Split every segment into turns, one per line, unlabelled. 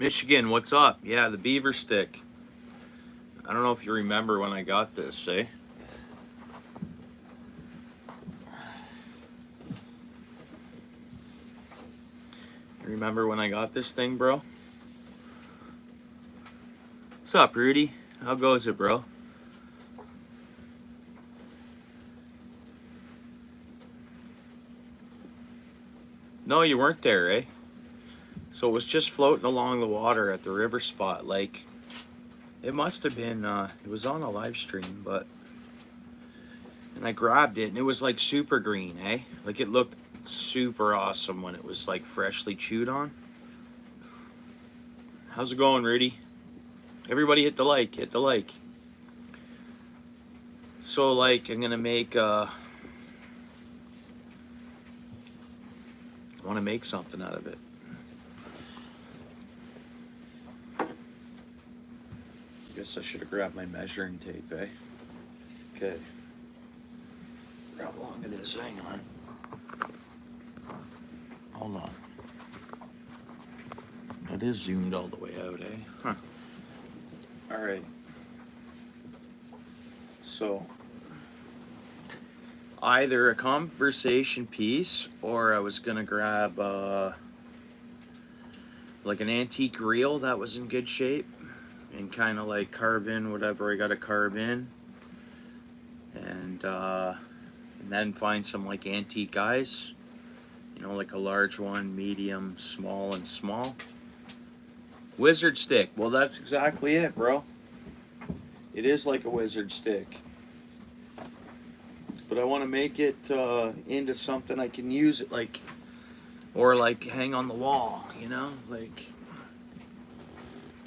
Michigan, what's up? Yeah, the beaver stick. I don't know if you remember when I got this, eh? Remember when I got this thing, bro? What's up, Rudy? How goes it, bro? No, you weren't there, eh? So it was just floating along the water at the river spot. Like, it must have been, it was on a live stream, but. And I grabbed it, and it was like super green, eh? Like, it looked super awesome when it was like freshly chewed on. How's it going, Rudy? Everybody hit the like, hit the like. So, like, I'm gonna make, I wanna make something out of it. Guess I should have grabbed my measuring tape, eh? Okay. How long it is, hang on. Hold on. It is zoomed all the way out, eh? Huh. Alright. So, either a conversation piece, or I was gonna grab, like an antique reel that was in good shape, and kind of like carve in whatever I gotta carve in, and then find some like antique eyes, you know, like a large one, medium, small, and small. Wizard stick. Well, that's exactly it, bro. It is like a wizard stick. But I want to make it into something I can use it like, or like hang on the wall, you know? Like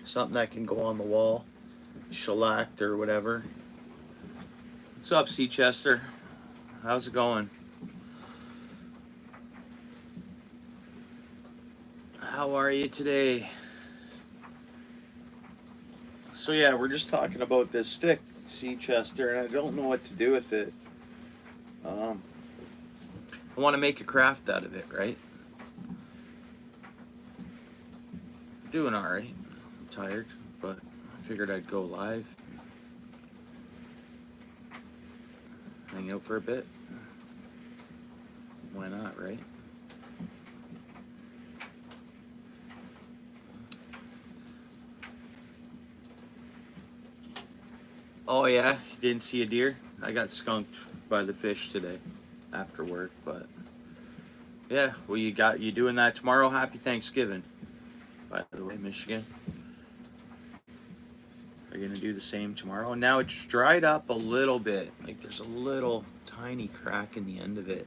something that can go on the wall, shellacked or whatever. What's up, Sea Chester? How's it going? How are you today? So yeah, we're just talking about this stick, Sea Chester, and I don't know what to do with it. I want to make a craft out of it, right? Doing alright. I'm tired, but I figured I'd go live. Hang out for a bit. Why not, right? Oh yeah, you didn't see a deer? I got skunked by the fish today after work, but yeah, well you doing that tomorrow? Happy Thanksgiving. By the way, Michigan. Are you gonna do the same tomorrow? Now it's dried up a little bit. Like there's a little tiny crack in the end of it.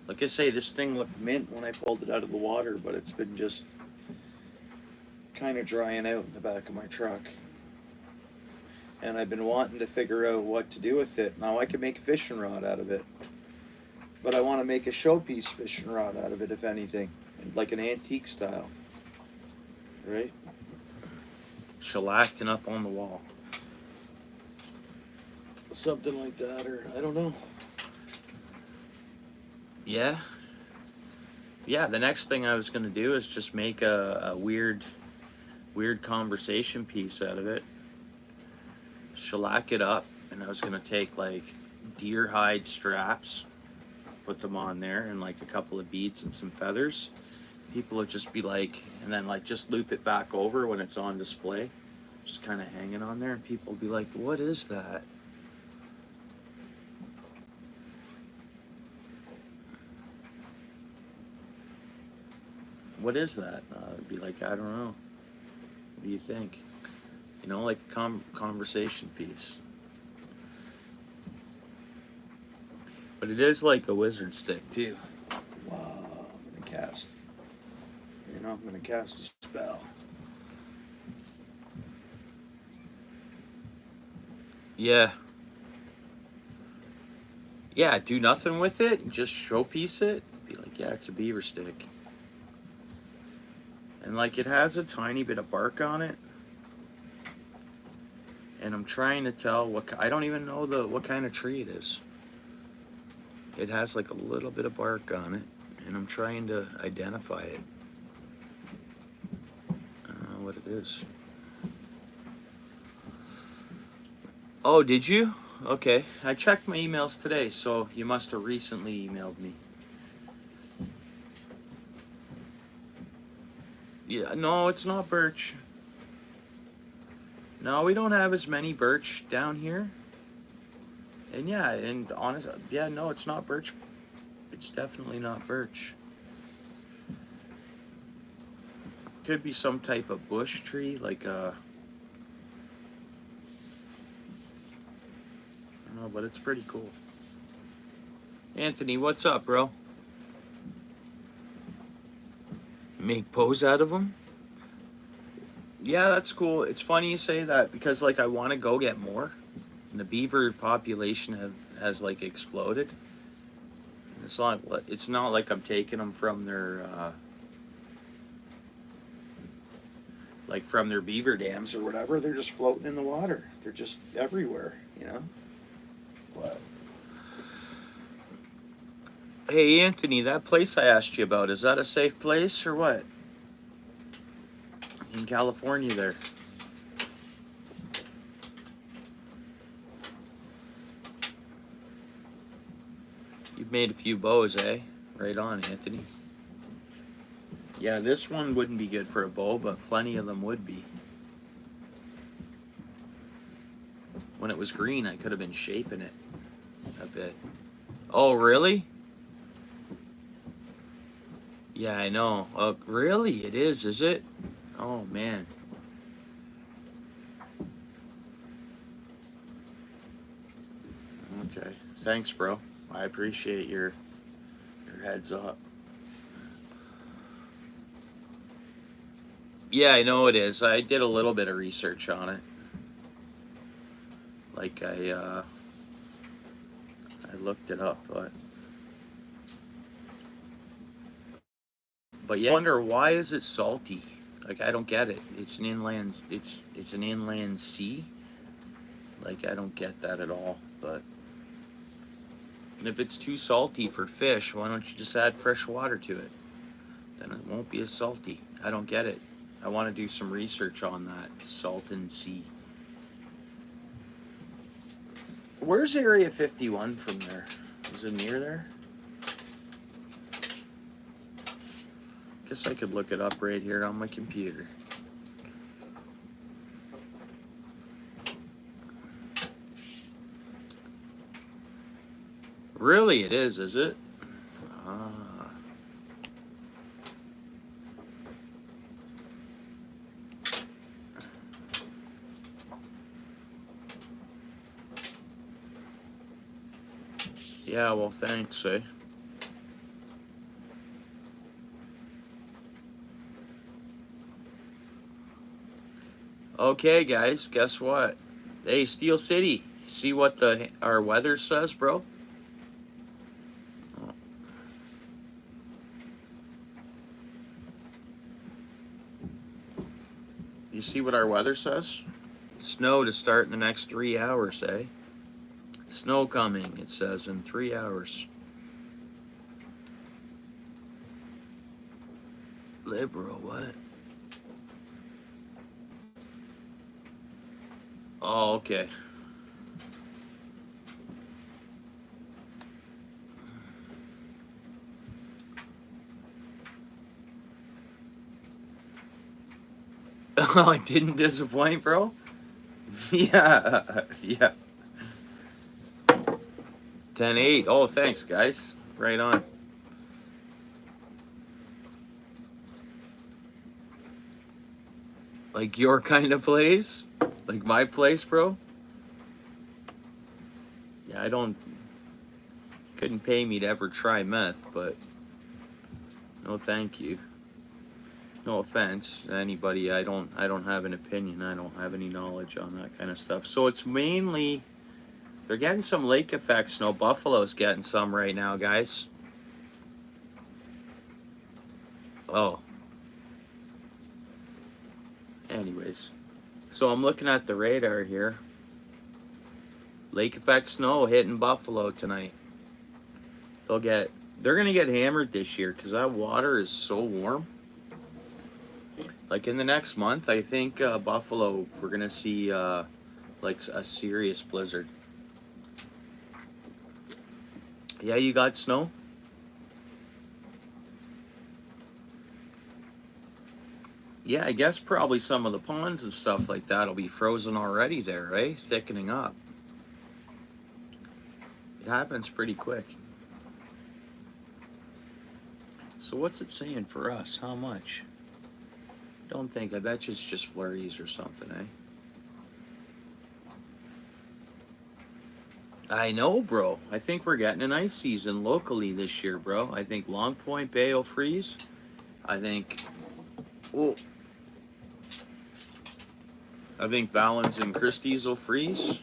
Like I say, this thing looked mint when I pulled it out of the water, but it's been just kind of drying out in the back of my truck. And I've been wanting to figure out what to do with it. Now I could make a fishing rod out of it, but I want to make a showpiece fishing rod out of it, if anything, like an antique style, right? Shellacked and up on the wall, something like that, or I don't know. Yeah, yeah. The next thing I was gonna do is just make a weird conversation piece out of it. Shellac it up, and I was gonna take like deer hide straps, put them on there, and like a couple of beads and some feathers. People would just be like, and then like just loop it back over when it's on display, just kind of hanging on there, and people would be like, "What is that?" What is that? I'd be like, I don't know. What do you think? You know, like a conversation piece. But it is like a wizard stick too. Wow, I'm gonna cast. You know, I'm gonna cast a spell. Yeah. Yeah, do nothing with it. Just showpiece it. Be like, yeah, it's a beaver stick. And like it has a tiny bit of bark on it. And I'm trying to tell I don't even know what kind of tree it is. It has like a little bit of bark on it, and I'm trying to identify it. know what it is. Oh, did you? Okay. I checked my emails today, so you must have recently emailed me. Yeah, no, it's not birch. No, we don't have as many birch down here. And yeah, and honest, yeah, no, it's not birch. It's definitely not birch. Could be some type of bush tree, like I don't know, but it's pretty cool. Anthony, what's up, bro? Make pose out of them? Yeah, that's cool. It's funny you say that because like I want to go get more. And the beaver population has like exploded. It's not like I'm taking them from their like from their beaver dams or whatever. They're just floating in the water. They're just everywhere, you know. But hey, Anthony, that place I asked you about, is that a safe place or what? In California there. You've made a few bows, eh? Right on, Anthony. Yeah, this one wouldn't be good for a bow, but plenty of them would be. When it was green, I could have been shaping it a bit. Oh, really? Yeah, I know. Really? It is it? Oh, man. Okay. Thanks, bro. I appreciate your heads up. Yeah, I know it is. I did a little bit of research on it. Like I looked it up, but yeah, I wonder why is it salty? Like I don't get it. It's an inland sea. Like I don't get that at all. But and if it's too salty for fish, why don't you just add fresh water to it? Then it won't be as salty. I don't get it. I want to do some research on that Salton Sea. Where's Area 51 from there? Is it near there? Guess I could look it up right here on my computer. Really, it is it? Ah. Yeah, well, thanks, eh? Okay, guys, guess what? Hey, Steel City, see what our weather says, bro? Oh. You see what our weather says? Snow to start in the next 3 hours, eh? Snow coming, it says, in 3 hours. Liberal, what? Oh, okay. Oh, it didn't disappoint, bro? Yeah, yeah. 10-8. Oh, thanks, guys. Right on. Like your kind of place? Like my place, bro? Yeah, couldn't pay me to ever try meth, but no thank you. No offense to anybody. I don't have an opinion. I don't have any knowledge on that kind of stuff. So it's mainly they're getting some lake effect snow. Buffalo's getting some right now, guys. Oh. Anyways. So I'm looking at the radar here. Lake effect snow hitting Buffalo tonight. They're gonna get hammered this year because that water is so warm. Like in the next month, I think Buffalo, we're gonna see like a serious blizzard. Yeah, you got snow? Yeah, I guess probably some of the ponds and stuff like that will be frozen already there, right? Thickening up. It happens pretty quick. So what's it saying for us? How much? Don't think. I bet you it's just flurries or something, eh? I know, bro. I think we're getting an ice season locally this year, bro. I think Long Point Bay will freeze. I think, oh, I think Valens and Christie's will freeze.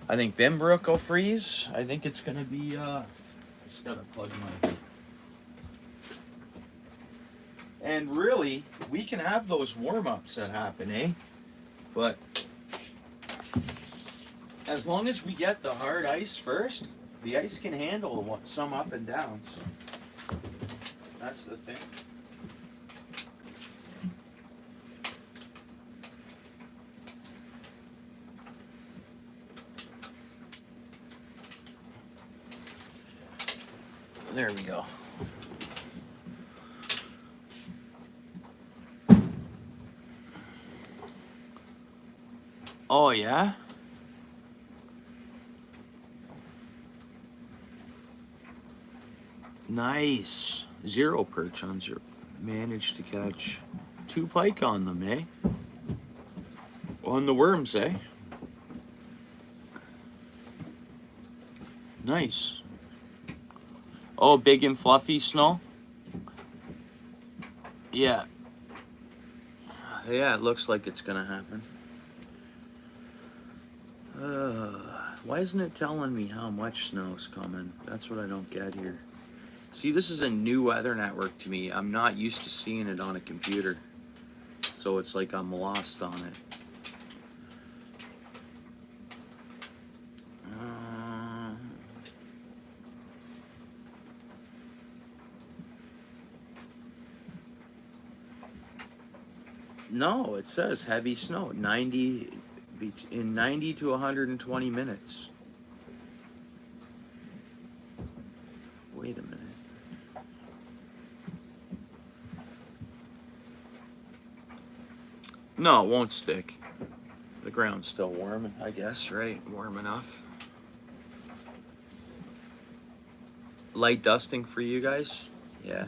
I think Binbrook will freeze. I think it's gonna be. Just gotta plug my. And really, we can have those warm-ups that happen, eh? But as long as we get the hard ice first, the ice can handle some up and downs. That's the thing. There we go. Oh, yeah? Nice. Zero perch on zero. Managed to catch 2 pike on them, eh? On the worms, eh? Nice. Oh, big and fluffy snow? Yeah. Yeah, it looks like it's gonna happen. Why isn't it telling me how much snow's coming? That's what I don't get here. See, this is a new weather network to me. I'm not used to seeing it on a computer. So it's like I'm lost on it. No, it says heavy snow, 90 in 90 to 120 minutes. Wait a minute. No, it won't stick. The ground's still warm, I guess, right? Warm enough. Light dusting for you guys? Yeah.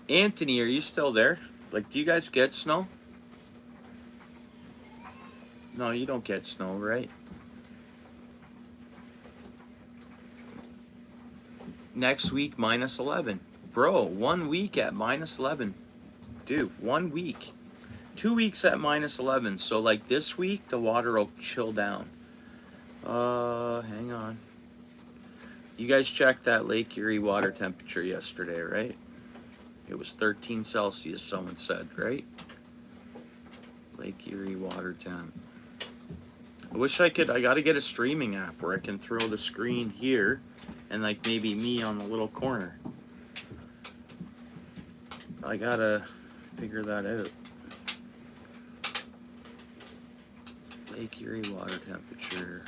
Anthony, are you still there? Like, do you guys get snow? No, you don't get snow, right? Next week, minus 11. Bro, 1 week at minus 11. Dude, 1 week. 2 weeks at minus 11. So, like, this week, the water will chill down. Hang on. You guys checked that Lake Erie water temperature yesterday, right? It was 13 Celsius, someone said, right? Lake Erie water temp. I wish I gotta get a streaming app where I can throw the screen here and like maybe me on the little corner. I gotta figure that out. Lake Erie water temperature.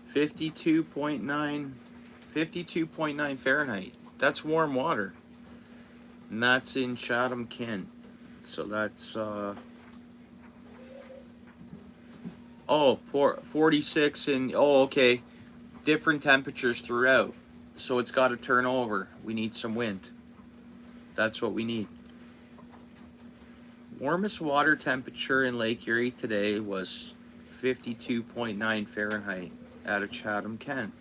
Fifty-two point nine Fahrenheit. That's warm water. And that's in Chatham, Kent. So that's, 46 and, okay. Different temperatures throughout. So it's got to turn over. We need some wind. That's what we need. Warmest water temperature in Lake Erie today was 52.9 Fahrenheit out of Chatham, Kent.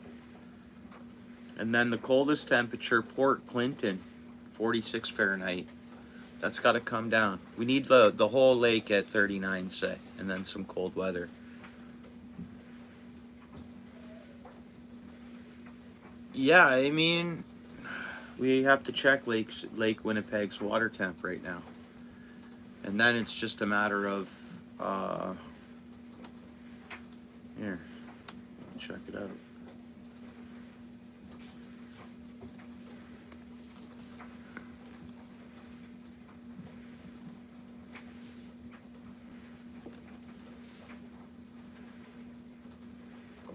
And then the coldest temperature, Port Clinton, 46 Fahrenheit. That's got to come down. We need the whole lake at 39, say, and then some cold weather. Yeah, I mean, we have to check Lake Winnipeg's water temp right now, and then it's just a matter of here. Check it out.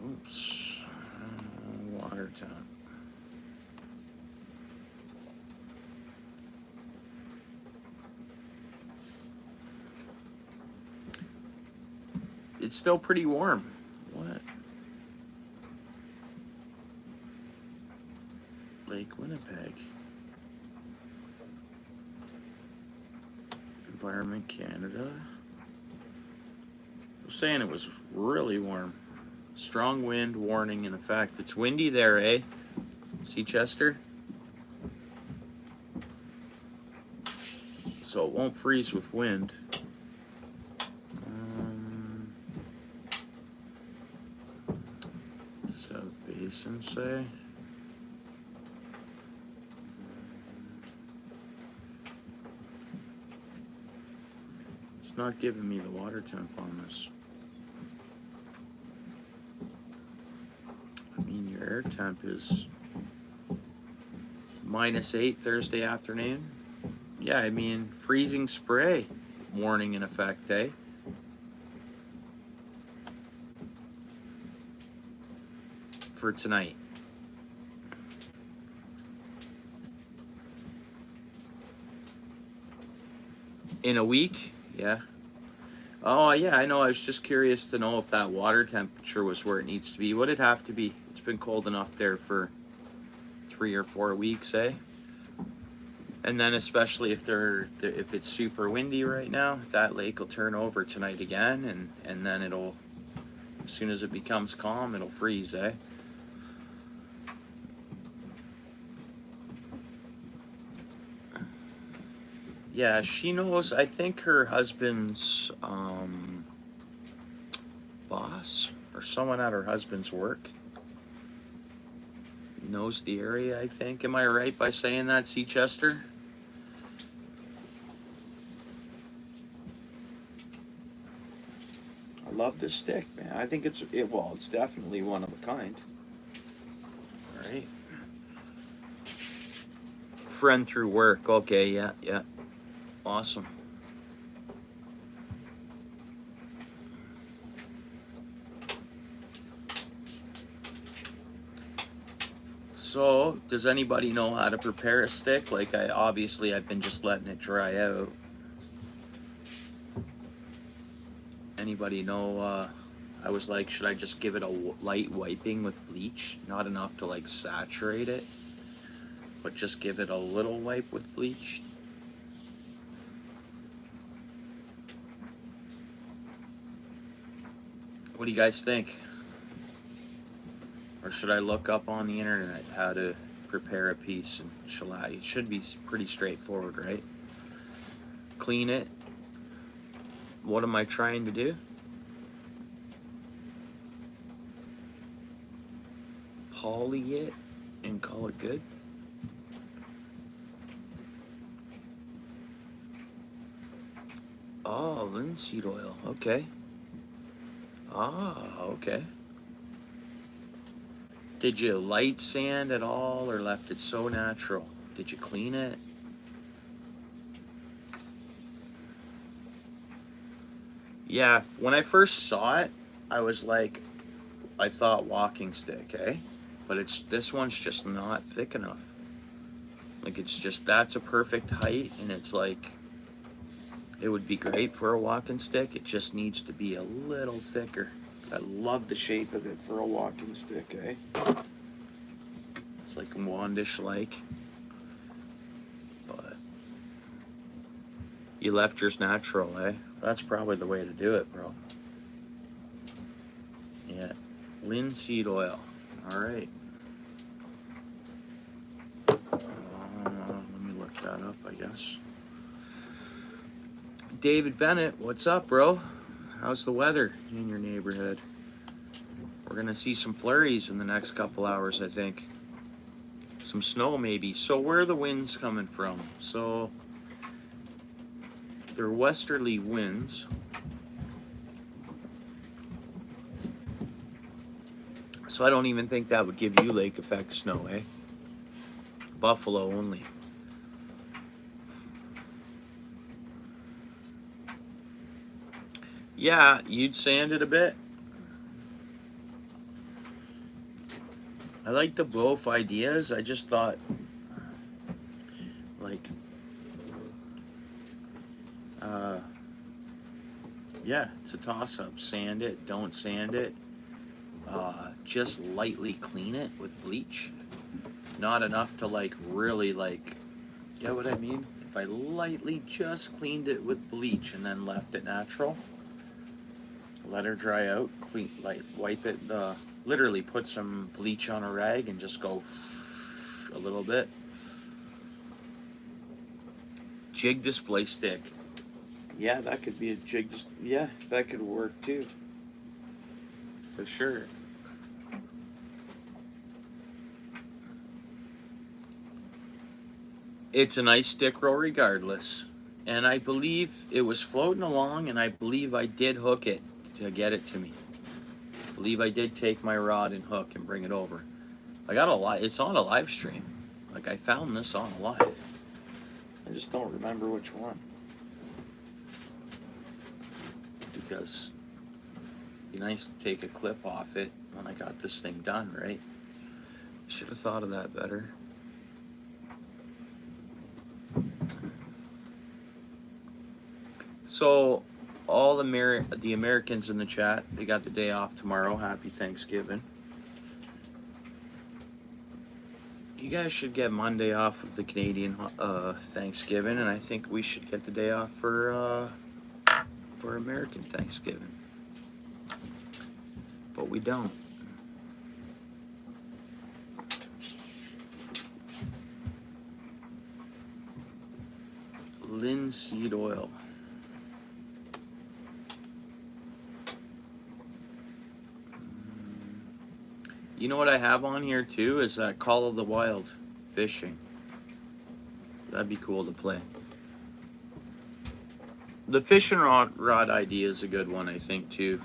Oops. Water temp. It's still pretty warm. What? Lake Winnipeg. Environment Canada. I was saying it was really warm. Strong wind warning in effect. It's windy there, eh? See, Chester? So it won't freeze with wind. South Basin, say. It's not giving me the water temp on this. I mean, your air temp is -8 Thursday afternoon. Yeah, I mean, freezing spray warning in effect, eh? For tonight. In a week? Yeah. Oh, yeah, I know. I was just curious to know if that water temperature was where it needs to be. Would it have to be? It's been cold enough there for 3 or 4 weeks, eh? And then especially if if it's super windy right now, that lake will turn over tonight again, and then it'll, as soon as it becomes calm, it'll freeze, eh? Yeah, she knows. I think her husband's boss or someone at her husband's work knows the area, I think. Am I right by saying that, C. Chester? I love this stick, man. I think it's definitely one of a kind. All right. Friend through work. Okay, yeah, yeah. Awesome. So, does anybody know how to prepare a stick? Like, I've been just letting it dry out. Anybody know? I was like, should I just give it a light wiping with bleach? Not enough to like saturate it, but just give it a little wipe with bleach. What do you guys think? Or should I look up on the internet how to prepare a piece and shellac? It should be pretty straightforward, right? Clean it. What am I trying to do? Poly it and call it good. Oh, linseed oil. Okay. Ah, okay. Did you light sand at all or left it so natural? Did you clean it? Yeah, when I first saw it, I was like, I thought walking stick, eh? But this one's just not thick enough. Like, it's just, that's a perfect height, and it's like, it would be great for a walking stick. It just needs to be a little thicker. I love the shape of it for a walking stick, eh? It's like wandish-like. But you left yours natural, eh? That's probably the way to do it, bro. Yeah. Linseed oil. All right. Let me look that up, I guess. David Bennett, what's up, bro? How's the weather in your neighborhood? We're gonna see some flurries in the next couple hours, I think. some snow maybe. So where are the winds coming from? So they're westerly winds. So I don't even think that would give you lake effect snow, eh? Buffalo only. Yeah, you'd sand it a bit. I like the both ideas. I just thought, like, yeah, it's a toss-up. Sand it, don't sand it. Just lightly clean it with bleach. Not enough to, like, really, like, get what I mean? If I lightly just cleaned it with bleach and then left it natural, let her dry out, clean, like, wipe it, literally put some bleach on a rag and just go a little bit. Jig display stick. Yeah, that could be a jig. Yeah, that could work too. For sure. It's a nice stick roll regardless. And I believe it was floating along, and I believe I did hook it to get it to me. I believe I did take my rod and hook and bring it over. I got a live. It's on a live stream. Like, I found this on a live. I just don't remember which one. Because it'd be nice to take a clip off it when I got this thing done, right? Should have thought of that better. So, all the Americans in the chat, they got the day off tomorrow. Happy Thanksgiving. You guys should get Monday off of the Canadian Thanksgiving, and I think we should get the day off for American Thanksgiving. But we don't. Linseed oil. You know what I have on here too is Call of the Wild fishing. That'd be cool to play. The fishing rod idea is a good one, I think, too.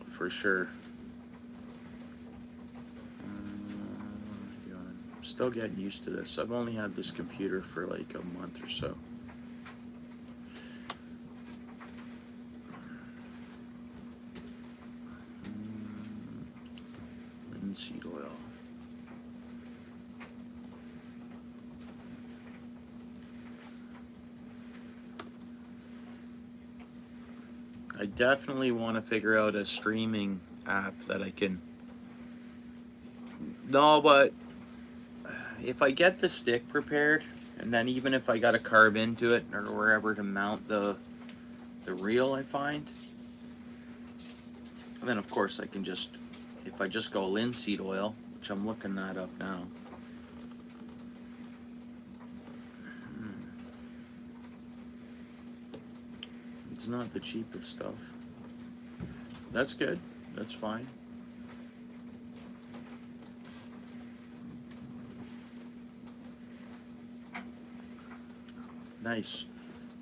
For sure. I'm still getting used to this. I've only had this computer for like a month or so. Linseed oil. I definitely want to figure out a streaming app that I can... No, but if I get the stick prepared, and then even if I got to carve into it or wherever to mount the reel, I find, and then of course I can just, if I just go linseed oil, which I'm looking that up now. It's not the cheapest stuff. That's good. That's fine. Nice.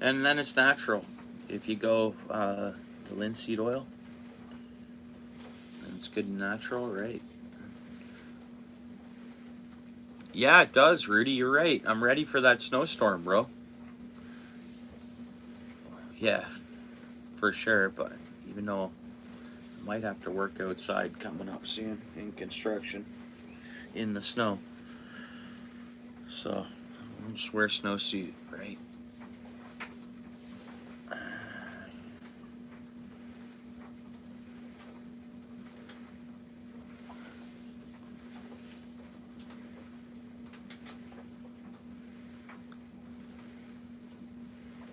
And then it's natural. If you go the linseed oil, and it's good and natural, right? Yeah, it does, Rudy. You're right. I'm ready for that snowstorm, bro. Yeah, for sure. But even though I might have to work outside coming up soon in construction in the snow, so I'll just wear a snowsuit, right?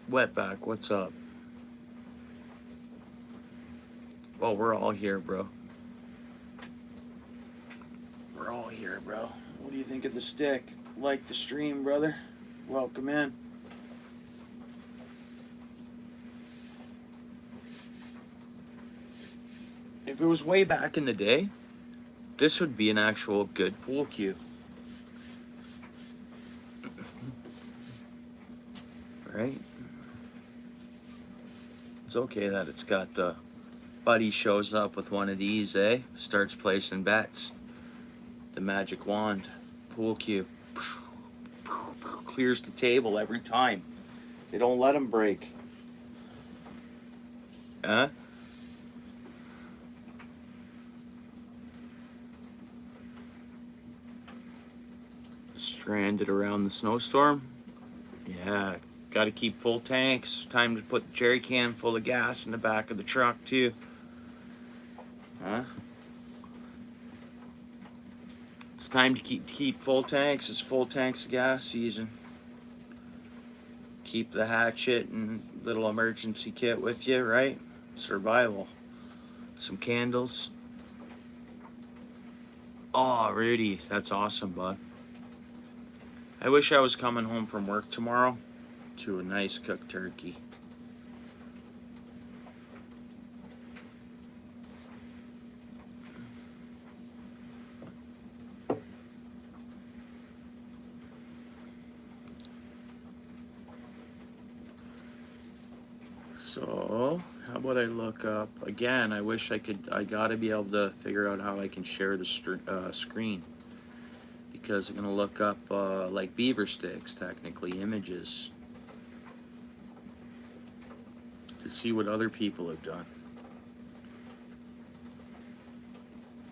Wetback, what's up? Well, we're all here, bro. We're all here, bro. What do you think of the stick? Like the stream, brother? Welcome in. If it was way back in the day, This would be an actual good pool cue. Right? It's okay that it's got the buddy shows up with one of these, eh? Starts placing bets. The magic wand. Pool cue. Clears the table every time. They don't let him break. Huh? Stranded around the snowstorm. Yeah, gotta keep full tanks. Time to put the jerry can full of gas in the back of the truck too. Huh? It's time to keep full tanks. It's full tanks of gas season. Keep the hatchet and little emergency kit with you, right? Survival. Some candles. Oh, Rudy, that's awesome, bud. I wish I was coming home from work tomorrow to a nice cooked turkey. So, how about I look up again? I wish I could. I gotta be able to figure out how I can share the screen, because I'm gonna look up like beaver sticks, technically images, to see what other people have done.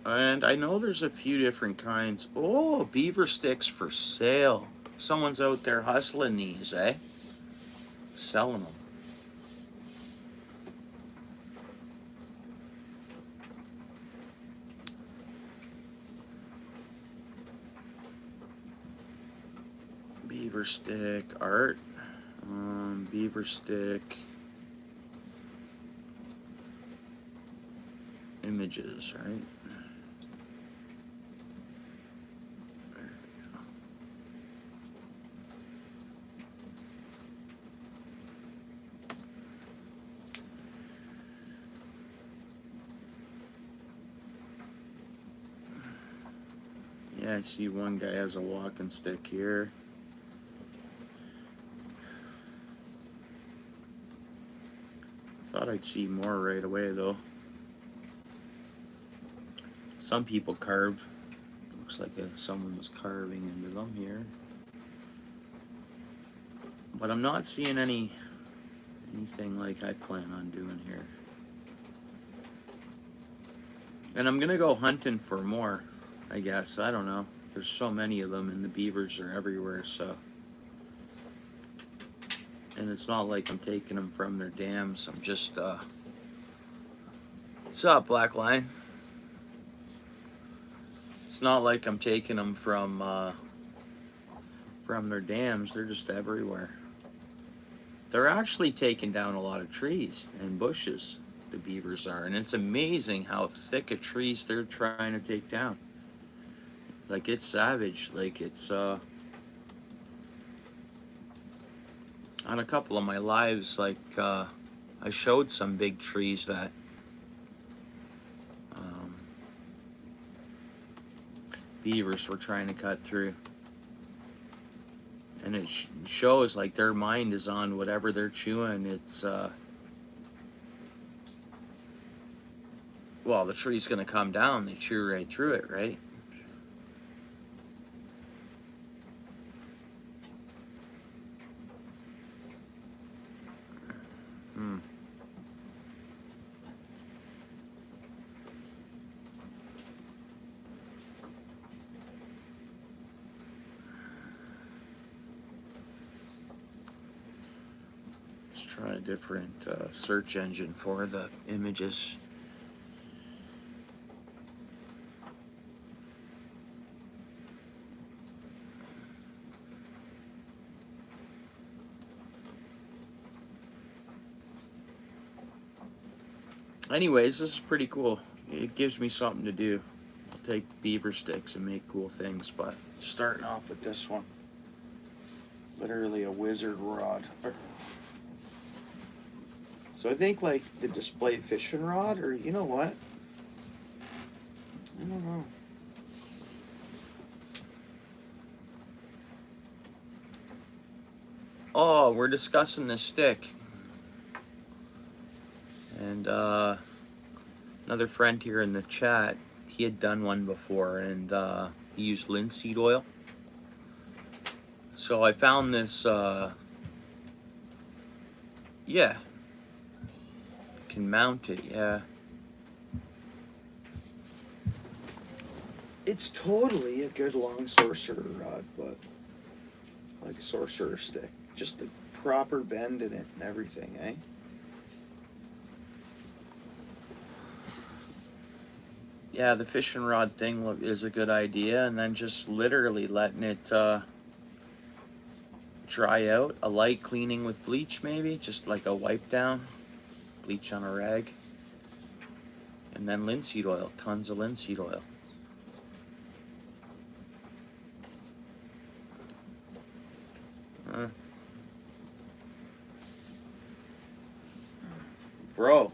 And I know there's a few different kinds. Oh, beaver sticks for sale. Someone's out there hustling these, eh? Selling them. Beaver stick art. Beaver stick images, right? There we go. Yeah, I see one guy has a walking stick here. Thought I'd see more right away though. Some people carve. Looks like someone was carving into them here. But I'm not seeing anything like I plan on doing here. And I'm gonna go hunting for more, I guess. I don't know. There's so many of them and the beavers are everywhere, so. And it's not like I'm taking them from their dams. I'm just, what's up, Black Line? It's not like I'm taking them from their dams. They're just everywhere. They're actually taking down a lot of trees and bushes, the beavers are. And it's amazing how thick of trees they're trying to take down. Like, it's savage. Like, it's, on a couple of my lives, like, I showed some big trees that beavers were trying to cut through. And it shows like their mind is on whatever they're chewing. It's, well, the tree's gonna come down. They chew right through it, right? Try a different search engine for the images. Anyways, this is pretty cool. It gives me something to do. I'll take beaver sticks and make cool things, but starting off with this one. Literally a wizard rod. So I think like the display fishing rod, or you know what? I don't know. Oh, we're discussing this stick. And another friend here in the chat, he had done one before, and he used linseed oil. So I found this, yeah, can mount it, yeah. It's totally a good long sorcerer rod, but like a sorcerer stick. Just the proper bend in it and everything, eh? Yeah, the fishing rod thing is a good idea, and then just literally letting it dry out. A light cleaning with bleach, maybe, just like a wipe down, bleach on a rag, and then linseed oil, tons of linseed oil. Bro,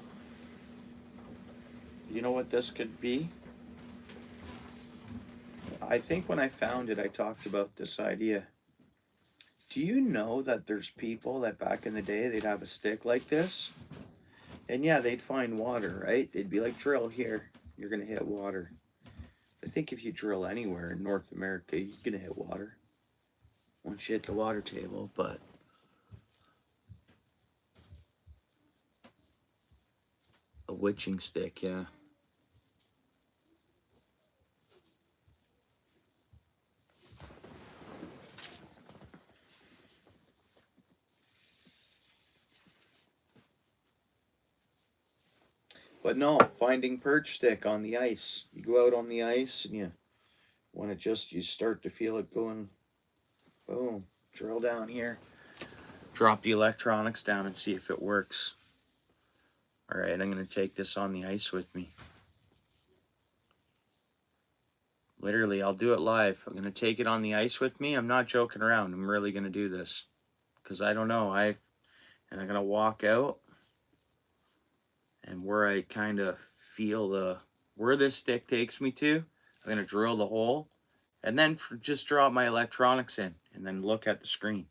you know what this could be? I think when I found it, I talked about this idea. Do you know that there's people that back in the day, they'd have a stick like this? And yeah, they'd find water, right? They'd be like, drill here, you're going to hit water. I think if you drill anywhere in North America, you're going to hit water once you hit the water table, but a witching stick, yeah. But no, finding perch stick on the ice. You go out on the ice and you start to feel it going, boom, drill down here. Drop the electronics down and see if it works. All right, I'm going to take this on the ice with me. Literally, I'll do it live. I'm going to take it on the ice with me. I'm not joking around. I'm really going to do this. Because I don't know. I'm going to walk out. And where I kind of feel where this stick takes me to, I'm going to drill the hole. And then just drop my electronics in. And then look at the screen.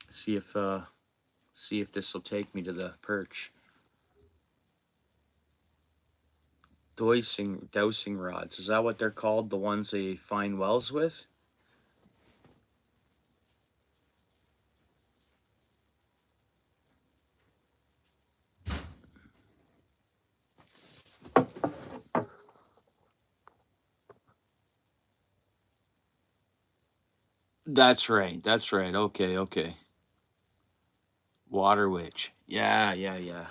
See if this will take me to the perch. Dowsing rods. Is that what they're called? The ones they find wells with? That's right. That's right. Okay, okay. Water witch. Yeah, yeah, yeah.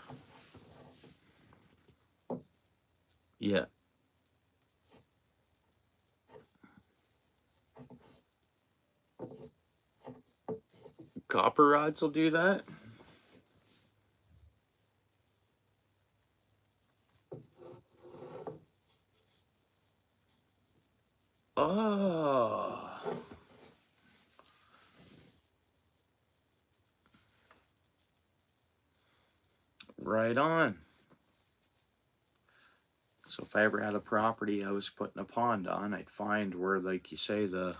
Yeah. Copper rods will do that? Oh. Right on. So if I ever had a property I was putting a pond on, I'd find where, like you say, the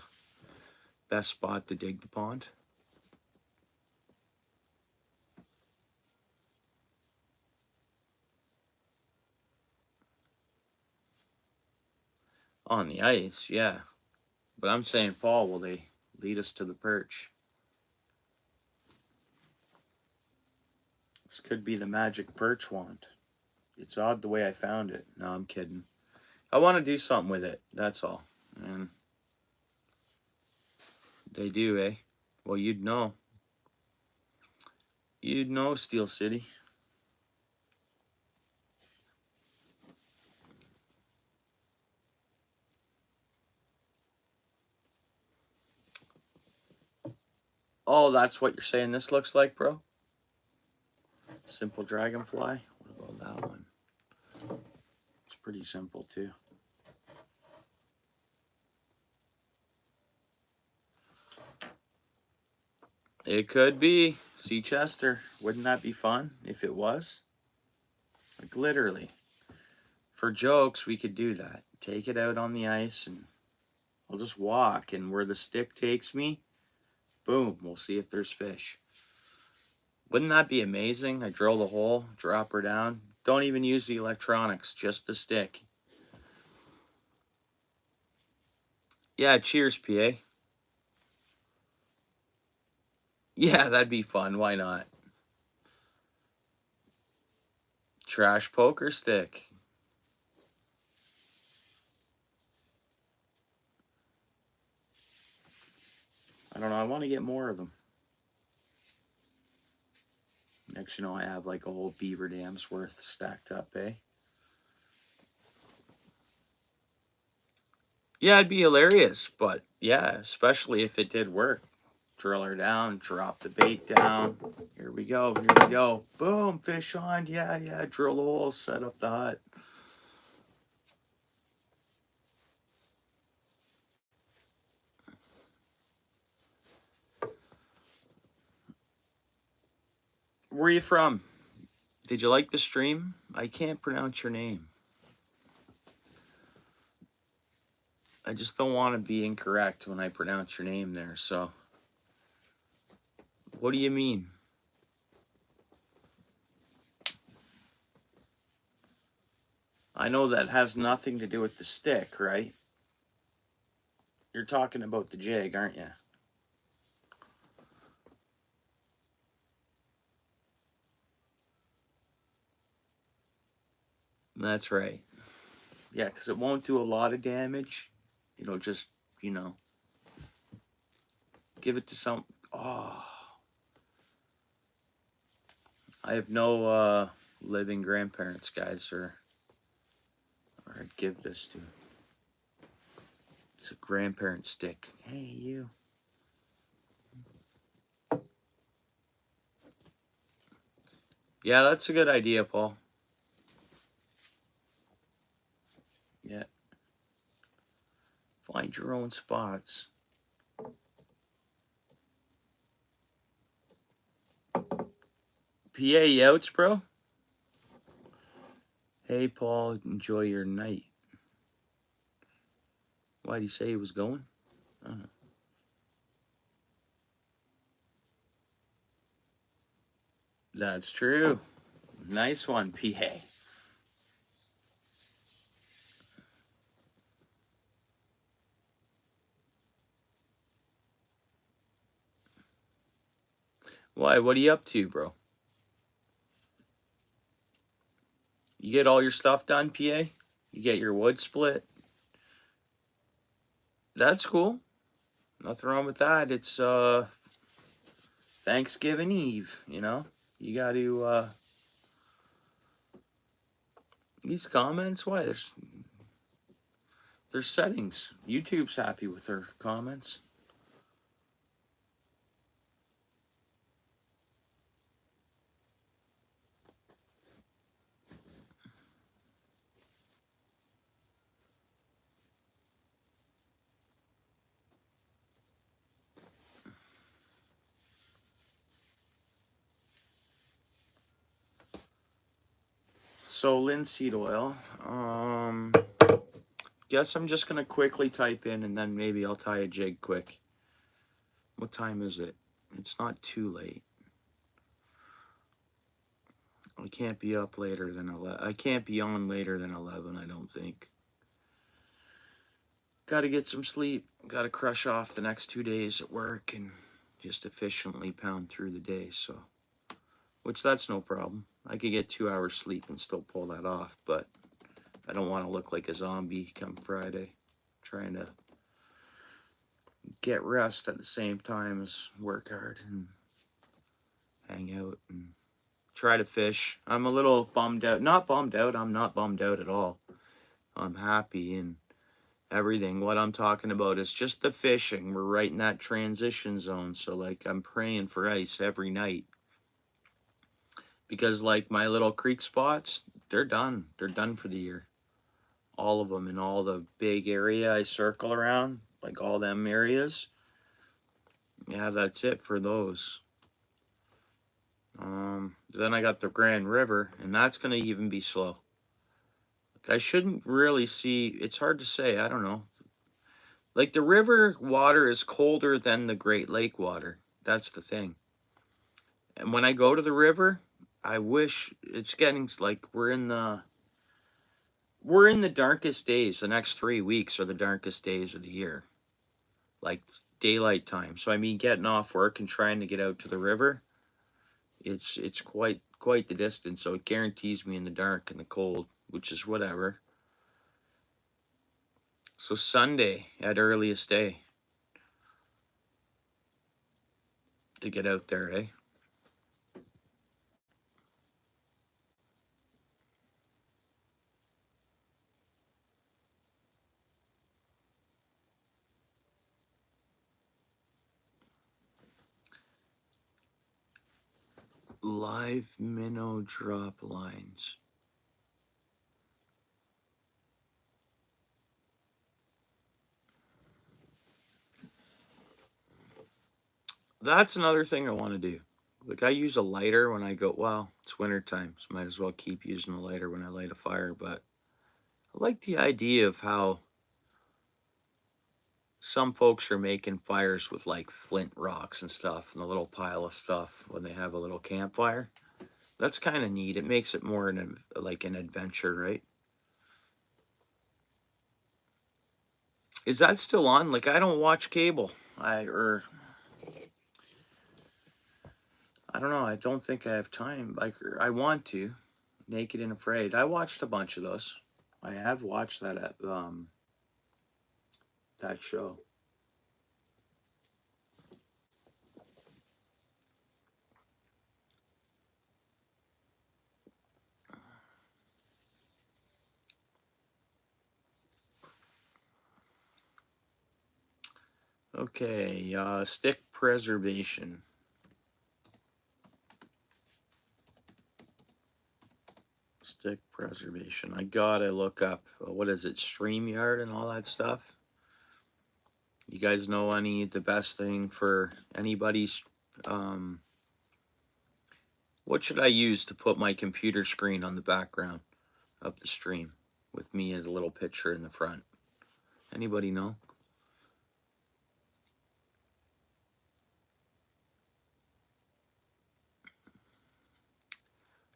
best spot to dig the pond. On the ice, yeah. But I'm saying, Paul, will they lead us to the perch? This could be the magic perch wand. It's odd the way I found it. No, I'm kidding. I want to do something with it. That's all. And they do, eh? Well, you'd know. You'd know, Steel City. Oh, that's what you're saying this looks like, bro? Simple dragonfly? What about that one? It's pretty simple, too. It could be. Sea Chester. Wouldn't that be fun if it was? Like, literally. For jokes, we could do that. Take it out on the ice and I'll just walk. And where the stick takes me, Boom, we'll see if there's fish. Wouldn't that be amazing? I drill the hole, drop her down. Don't even use the electronics, just the stick. Yeah, cheers, PA. Yeah, that'd be fun. Why not? Trash poker stick. I don't know. I want to get more of them. Next, you know, I have like a whole beaver dam's worth stacked up, eh? Yeah, it'd be hilarious, but yeah, especially if it did work. Drill her down, drop the bait down. Here we go, here we go. Boom, fish on. Yeah, yeah, drill the hole, set up the hut. Where are you from? Did you like the stream? I can't pronounce your name. I just don't want to be incorrect when I pronounce your name there, so. What do you mean? I know that has nothing to do with the stick, right? You're talking about the jig, aren't you? That's right. Yeah, because it won't do a lot of damage. It'll just, you know, give it to some. Oh. I have no living grandparents, guys, or I'd give this to. It's a grandparent stick. Hey, you. Yeah, that's a good idea, Paul. Yeah. Find your own spots. PA Youts, bro? Hey, Paul, enjoy your night. Why'd he say he was going? I don't know. That's true. Nice one, PA. Why? What are you up to, bro? You get all your stuff done, PA? You get your wood split? That's cool. Nothing wrong with that. It's Thanksgiving Eve, you know? You got to these comments, why? There's settings. YouTube's happy with their comments. So linseed oil. Guess I'm just gonna quickly type in and then maybe I'll tie a jig quick. What time is it? It's not too late. I can't be up later than 11. I can't be on later than 11, I don't think. Gotta get some sleep. Gotta crush off the next 2 days at work and just efficiently pound through the day, so. Which that's no problem. I could get 2 hours sleep and still pull that off, but I don't want to look like a zombie come Friday, trying to get rest at the same time as work hard and hang out and try to fish. I'm a little bummed out. Not bummed out. I'm not bummed out at all. I'm happy and everything. What I'm talking about is just the fishing. We're right in that transition zone. So, like, I'm praying for ice every night. Because, like, my little creek spots, they're done. They're done for the year. All of them in all the big area I circle around, like all them areas. Yeah, that's it for those. Then I got the Grand River, and that's going to even be slow. Like, I shouldn't really see, it's hard to say, I don't know. Like the river water is colder than the Great Lake water. That's the thing. And when I go to the river, I wish it's getting like we're in the darkest days. The next 3 weeks are the darkest days of the year, like daylight time. So I mean, getting off work and trying to get out to the river, it's quite the distance. So it guarantees me in the dark and the cold, which is whatever. So Sunday at earliest day to get out there, eh? Live minnow drop lines. That's another thing I want to do. Like I use a lighter when I go. Well, it's winter time, so might as well keep using a lighter when I light a fire. But I like the idea of how some folks are making fires with like flint rocks and stuff and a little pile of stuff when they have a little campfire. That's kind of neat. It makes it more like an adventure, right? Is that still on? Like I don't watch cable. I don't know. I don't think I have time. Like I want to. Naked and Afraid. I watched a bunch of those. I have watched that show. Okay, stick preservation. Stick preservation. I gotta look up what is it, StreamYard and all that stuff. You guys know the best thing for anybody's what should I use to put my computer screen on the background of the stream with me as a little picture in the front? Anybody know?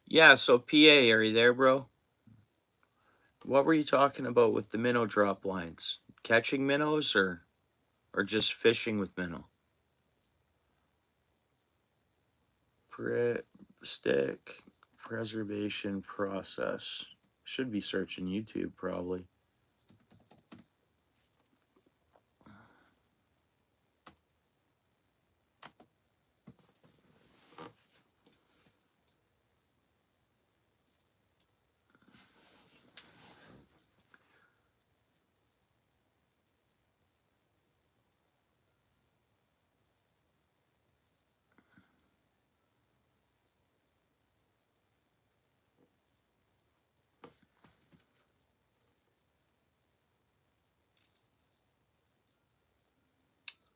Yeah, so PA, are you there, bro? What were you talking about with the minnow drop lines? Catching minnows or just fishing with minnow? Stick preservation process. Should be searching YouTube probably.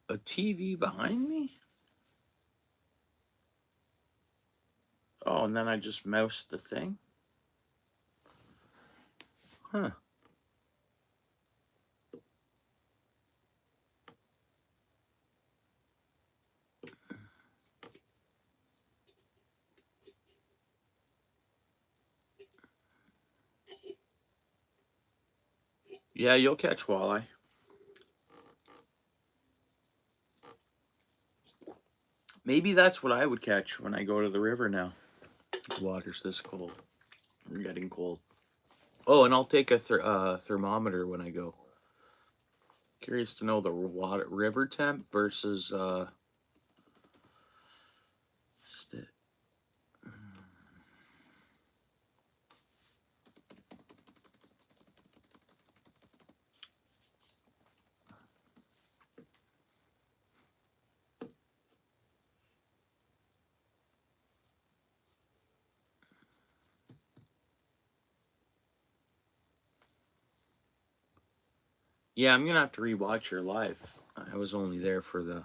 A TV behind me? Oh, and then I just moused the thing? Huh. Yeah, you'll catch walleye. Maybe that's what I would catch when I go to the river now. The water's this cold. We're getting cold. Oh, and I'll take a thermometer when I go. Curious to know the river temp versus st- Yeah, I'm gonna have to rewatch your live. I was only there for the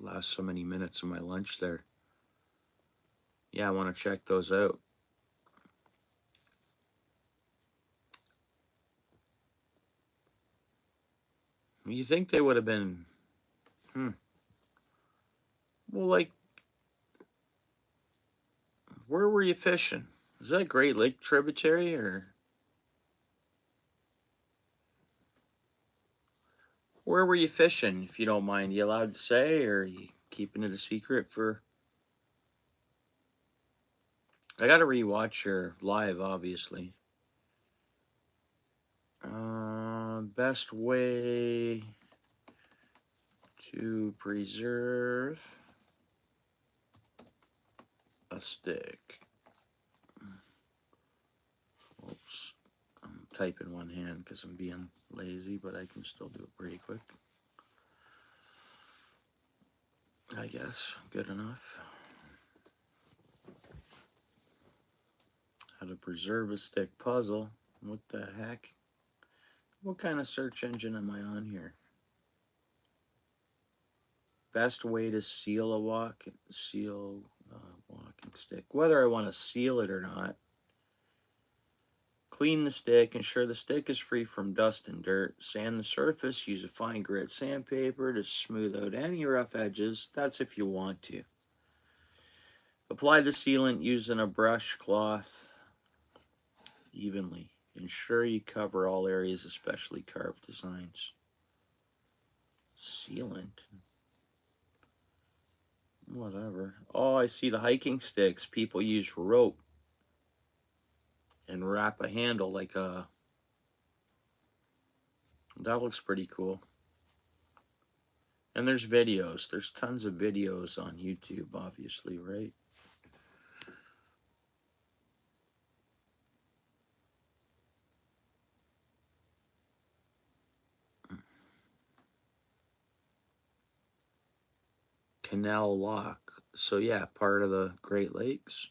last so many minutes of my lunch there. Yeah, I want to check those out. You think they would have been, well, like, where were you fishing? Is that Great Lake tributary or where were you fishing, if you don't mind? You allowed to say, or are you keeping it a secret for? I got to rewatch your live, obviously. Best way to preserve a stick. Oops. I'm typing one hand because I'm being lazy, but I can still do it pretty quick. I guess. Good enough. How to preserve a stick puzzle. What the heck? What kind of search engine am I on here? Best way to seal a walking stick. Whether I want to seal it or not. Clean the stick. Ensure the stick is free from dust and dirt. Sand the surface. Use a fine grit sandpaper to smooth out any rough edges. That's if you want to. Apply the sealant using a brush cloth evenly. Ensure you cover all areas, especially carved designs. Sealant? Whatever. Oh, I see the hiking sticks. People use rope and wrap a handle like a... That looks pretty cool. And there's videos. There's tons of videos on YouTube, obviously, right? Canal Lock. So yeah, part of the Great Lakes.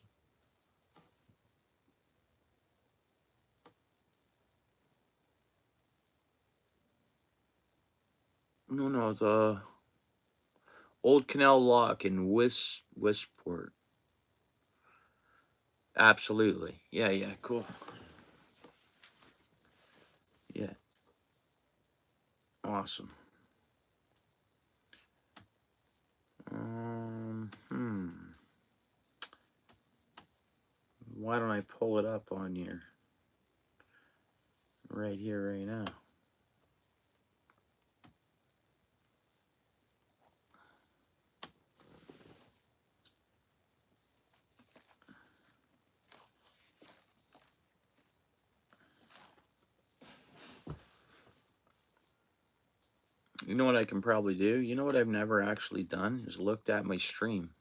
No, the Old Canal Lock in Wisport. Absolutely. Yeah, cool. Yeah. Awesome. Why don't I pull it up on here? Right here, right now. You know what I can probably do? You know what I've never actually done is looked at my stream.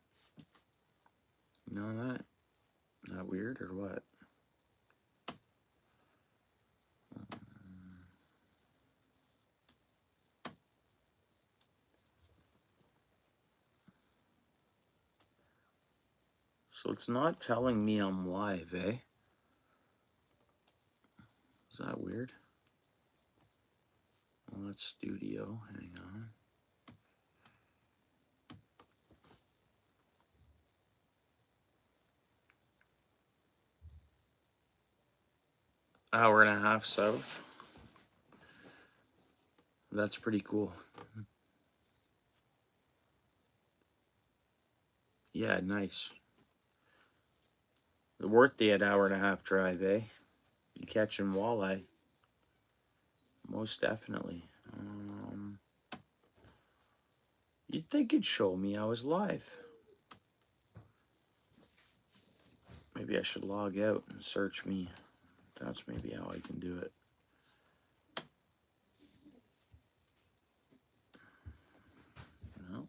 You know that? Not weird or what? So it's not telling me I'm live, eh? Is that weird? Well, that's studio. Hang on. Hour and a half south. That's pretty cool. Yeah, nice. Worth the hour and a half drive, eh? You catching walleye? Most definitely. You'd think it'd show me I was live. Maybe I should log out and search me. That's maybe how I can do it. No.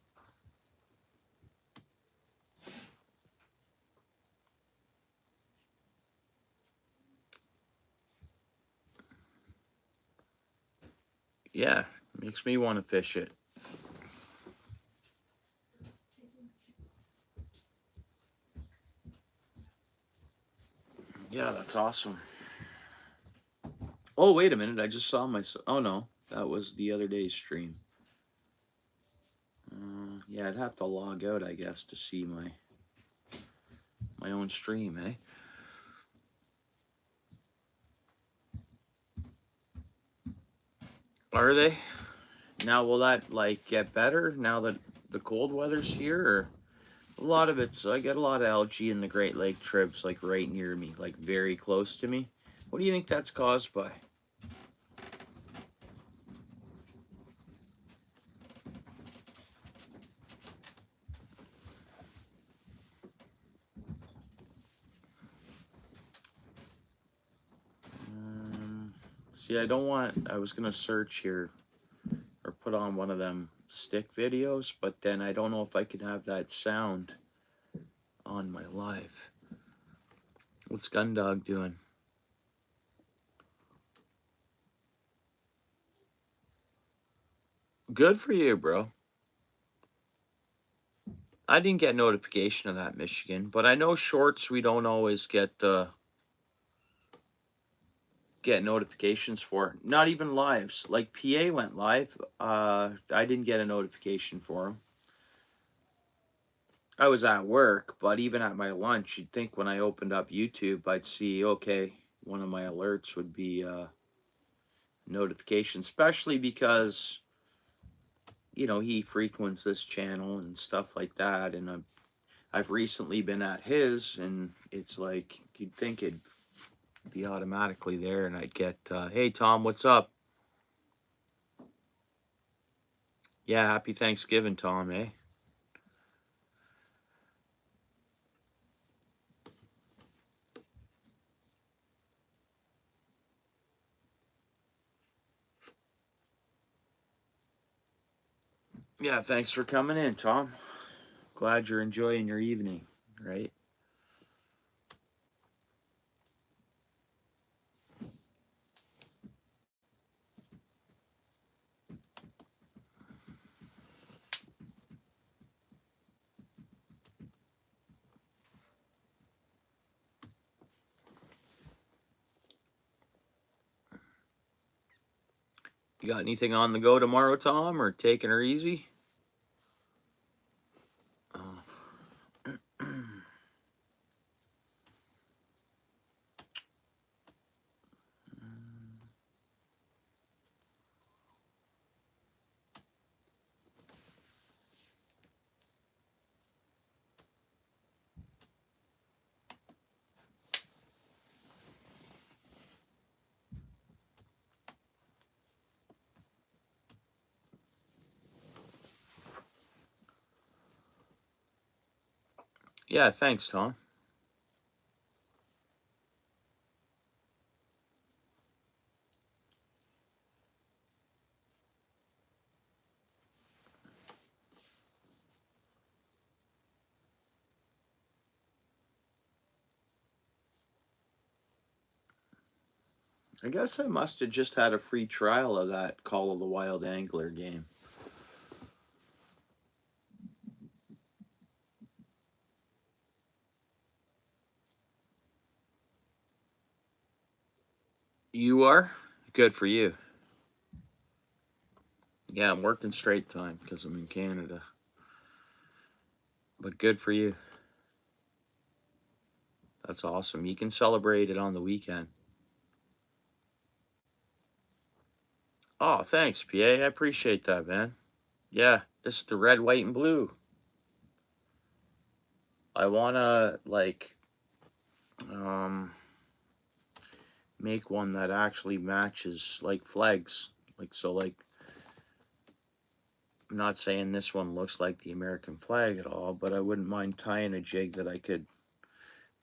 Yeah, makes me want to fish it. Yeah, that's awesome. Oh, wait a minute. I just saw myself. Oh, no. That was the other day's stream. Yeah, I'd have to log out, I guess, to see my own stream, eh? Are they? Now, will that like get better now that the cold weather's here? Or a lot of it's, I get a lot of algae in the Great Lake tribs, like right near me, like very close to me. What do you think that's caused by? See, I don't want, I was going to search here or put on one of them stick videos, but then I don't know if I can have that sound on my live. What's Gundog doing? Good for you, bro. I didn't get notification of that, Michigan, but I know shorts we don't always get notifications for. Not even lives. Like PA went live. I didn't get a notification for him. I was at work, but even at my lunch, you'd think when I opened up YouTube, I'd see, okay, one of my alerts would be notification, especially because, you know, he frequents this channel and stuff like that. And I've recently been at his, and it's like, you'd think it'd be automatically there, and I'd get, hey, Tom, what's up? Yeah, happy Thanksgiving, Tom, eh? Yeah, thanks for coming in, Tom. Glad you're enjoying your evening, right? You got anything on the go tomorrow, Tom, or taking her easy? Oh. Yeah, thanks, Tom. I guess I must have just had a free trial of that Call of the Wild Angler game. You are? Good for you. Yeah, I'm working straight time because I'm in Canada. But good for you. That's awesome. You can celebrate it on the weekend. Oh, thanks, PA. I appreciate that, man. Yeah, this is the red, white, and blue. I wanna like make one that actually matches like flags. Like so like I'm not saying this one looks like the American flag at all, but I wouldn't mind tying a jig that I could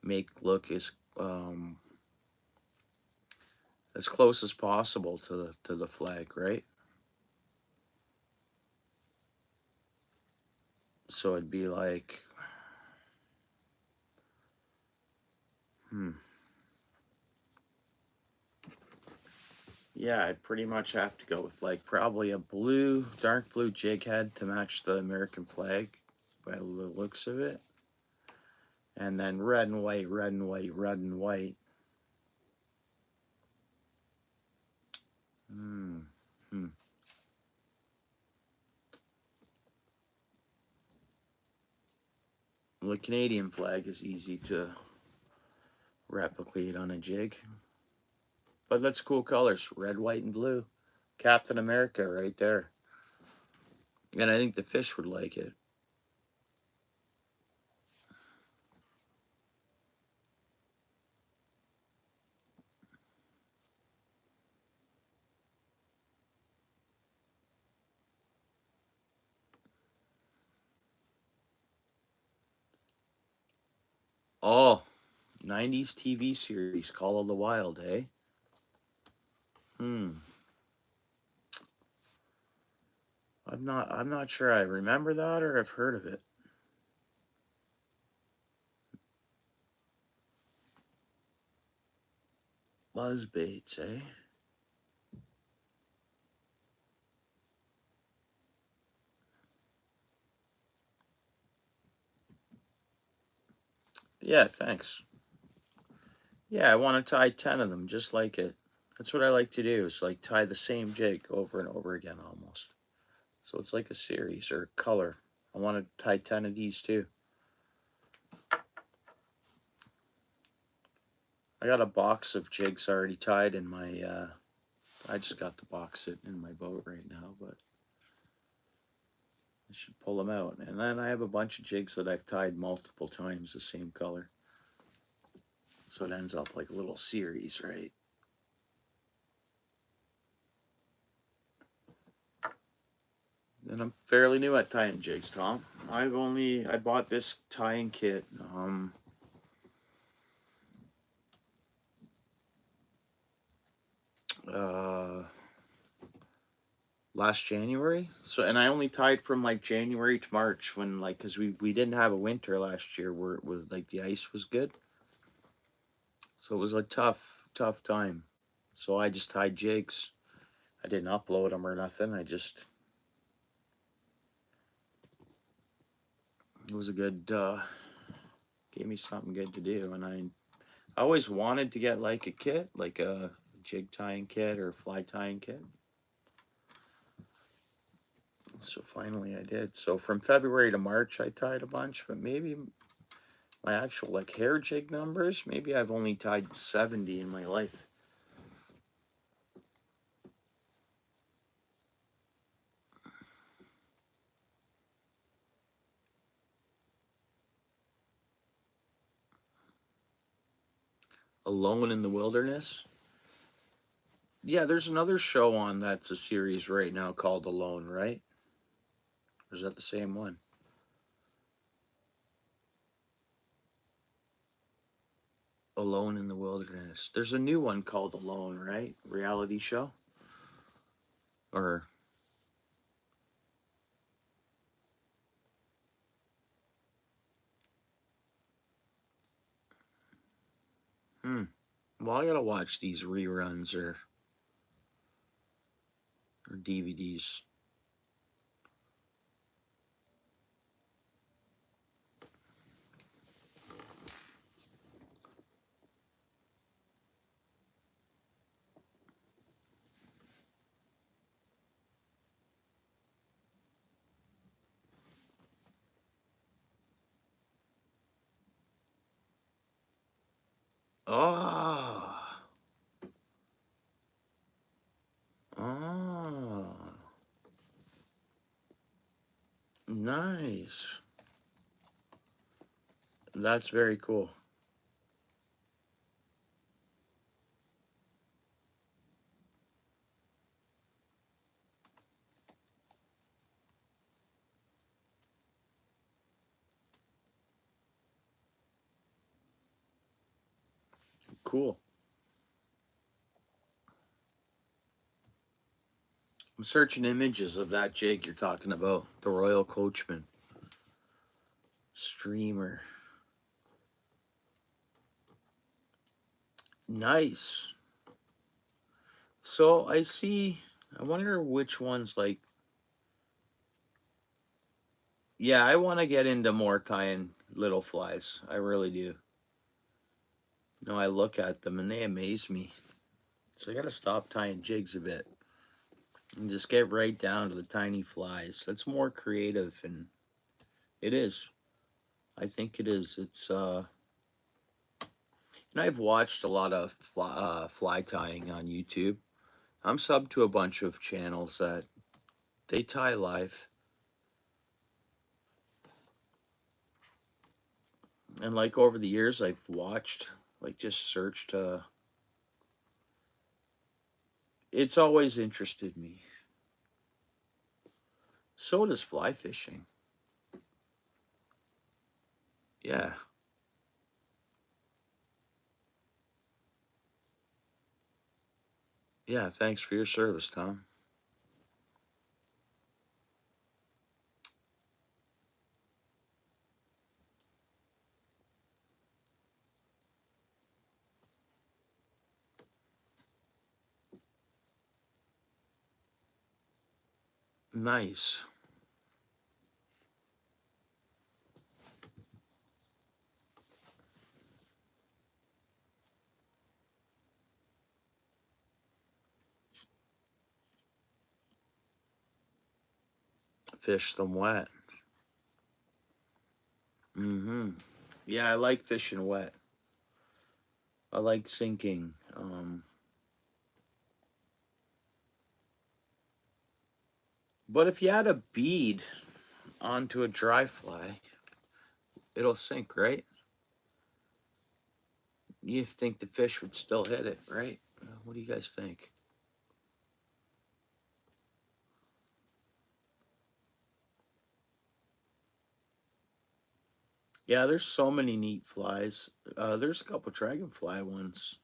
make look as close as possible to the flag, right? So it'd be like yeah, I'd pretty much have to go with like probably a blue, dark blue jig head to match the American flag by the looks of it. And then red and white, red and white, red and white. Hmm. Hmm. Well, the Canadian flag is easy to replicate on a jig. But that's cool colors. Red, white, and blue. Captain America right there. And I think the fish would like it. Oh, 90s TV series, Call of the Wild, eh? Hmm. I'm not sure I remember that or I've heard of it. Buzz baits, eh? Yeah, thanks. Yeah, I want to tie 10 of them just like it. That's what I like to do, is like tie the same jig over and over again almost. So it's like a series or a color. I want to tie 10 of these too. I got a box of jigs already tied in my, I just got the box sitting in my boat right now, but I should pull them out. And then I have a bunch of jigs that I've tied multiple times the same color. So it ends up like a little series, right? And I'm fairly new at tying jigs, Tom. I bought this tying kit uh last January. So and I only tied from like January to March when like cuz we didn't have a winter last year where it was like the ice was good. So it was a tough time. So I just tied jigs. I didn't upload them or nothing. It was a good gave me something good to do, and I always wanted to get like a kit, like a jig tying kit or fly tying kit. So finally I did. So from February to March I tied a bunch, but maybe my actual like hair jig numbers, maybe I've only tied 70 in my life. Alone in the Wilderness. Yeah, there's another show on that's a series right now called Alone, right? Or is that the same one? Alone in the Wilderness. There's a new one called Alone, right? Reality show? Or hmm. Well, I gotta watch these reruns or DVDs. Oh, oh, nice. That's very cool. Cool. I'm searching images of that jig you're talking about, the Royal Coachman streamer. Nice. So I see. I wonder which ones like. Yeah, I want to get into more tying little flies. I really do. You know, I look at them and they amaze me. So I gotta stop tying jigs a bit and just get right down to the tiny flies. That's more creative, and it is. I think it is. And I've watched a lot of fly tying on YouTube. I'm sub to a bunch of channels that they tie live. And like over the years, I've watched, like just searched. It's always interested me. So does fly fishing. Yeah. Yeah. Thanks for your service, Tom. Nice. Fish them wet. Mm-hmm. Yeah, I like fishing wet. I like sinking. But if you add a bead onto a dry fly, it'll sink, right? You think the fish would still hit it, right? What do you guys think? Yeah, there's so many neat flies. There's a couple dragonfly ones.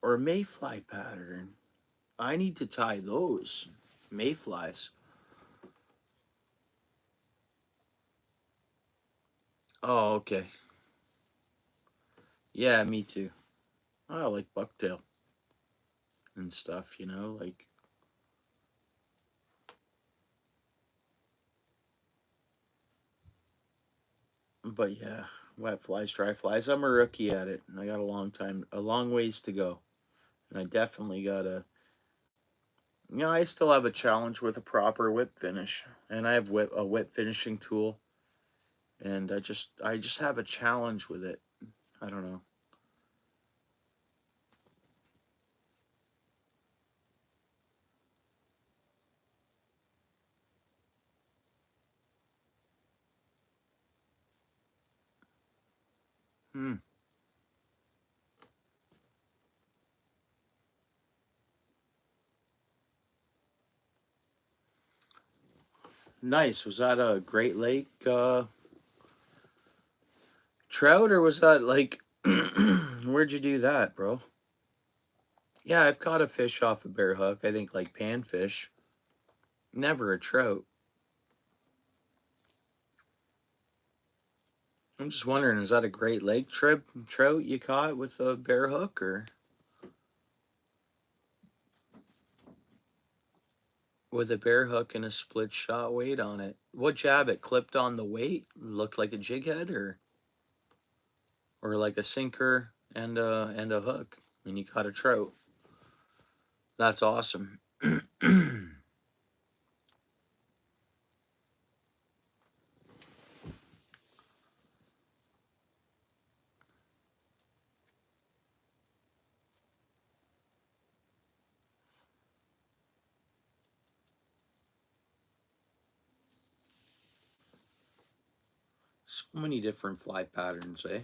Or a mayfly pattern. I need to tie those. Mayflies. Oh, okay. Yeah, me too. I like bucktail and stuff, like. But yeah, wet flies, dry flies. I'm a rookie at it, and I got a long ways to go. And I definitely gotta. I still have a challenge with a proper whip finish, and I have a whip finishing tool, and I just have a challenge with it. I don't know. Hmm. Nice. Was that a Great Lake trout, or was that like? Where'd you do that, bro? Yeah, I've caught a fish off a bare hook. I think like panfish. Never a trout. I'm just wondering, is that a Great Lake trout you caught with a bare hook, or with a bare hook and a split shot weight on it? What jab it clipped on the weight? Looked like a jig head, or like a sinker and a hook, and you caught a trout. That's awesome. So many different fly patterns, eh?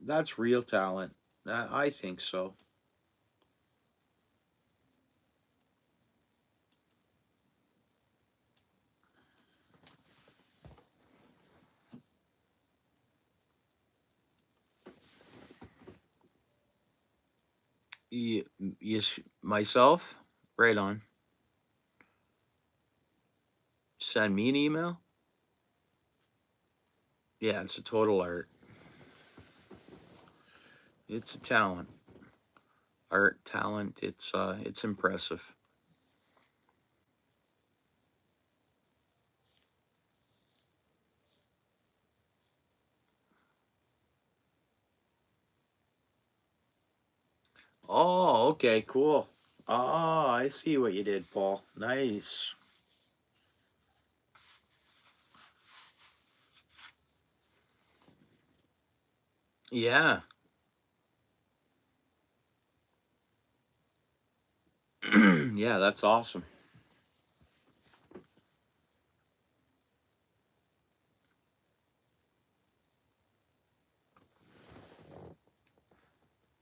That's real talent. I think so. Yes, myself. Right on. Send me an email. Yeah, it's a total art. It's a talent. Art talent. It's impressive. Oh, okay, cool. Oh, I see what you did, Paul. Nice. Yeah. Yeah, that's awesome.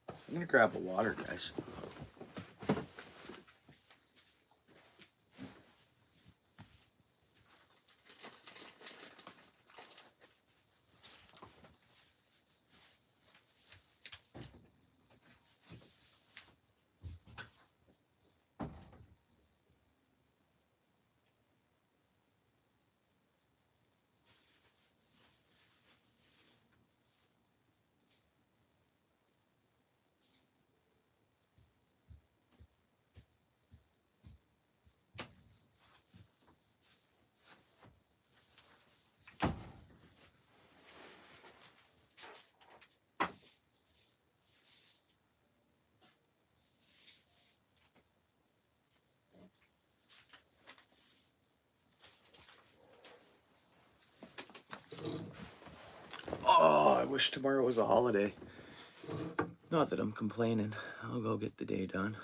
I'm gonna grab a water, guys. Oh, I wish tomorrow was a holiday. Not that I'm complaining. I'll go get the day done.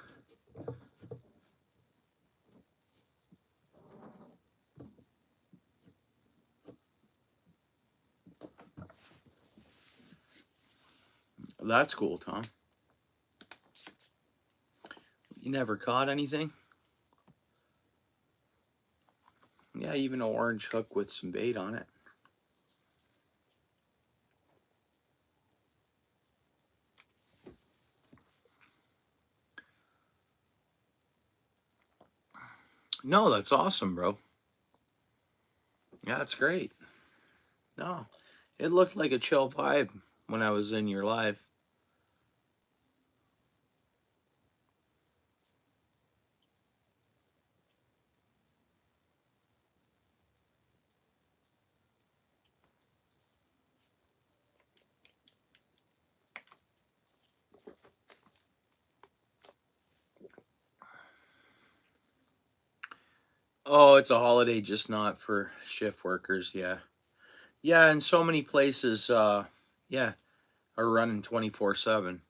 That's cool, Tom. You never caught anything? Yeah, even an orange hook with some bait on it. No, that's awesome, bro. Yeah, that's great. No, it looked like a chill vibe when I was in your live. Oh, it's a holiday, just not for shift workers. Yeah. Yeah, and so many places, yeah, are running 24/7.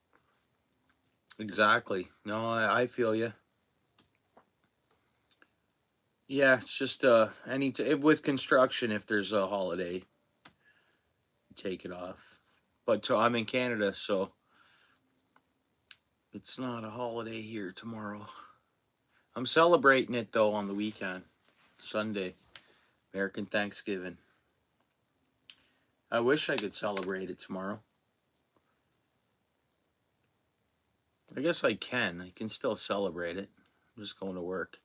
Exactly. No, I feel you. Yeah, it's just with construction, if there's a holiday, take it off. But I'm in Canada, so it's not a holiday here tomorrow. I'm celebrating it though on the weekend, Sunday, American Thanksgiving. I wish I could celebrate it tomorrow. I guess I can. I can still celebrate it. I'm just going to work.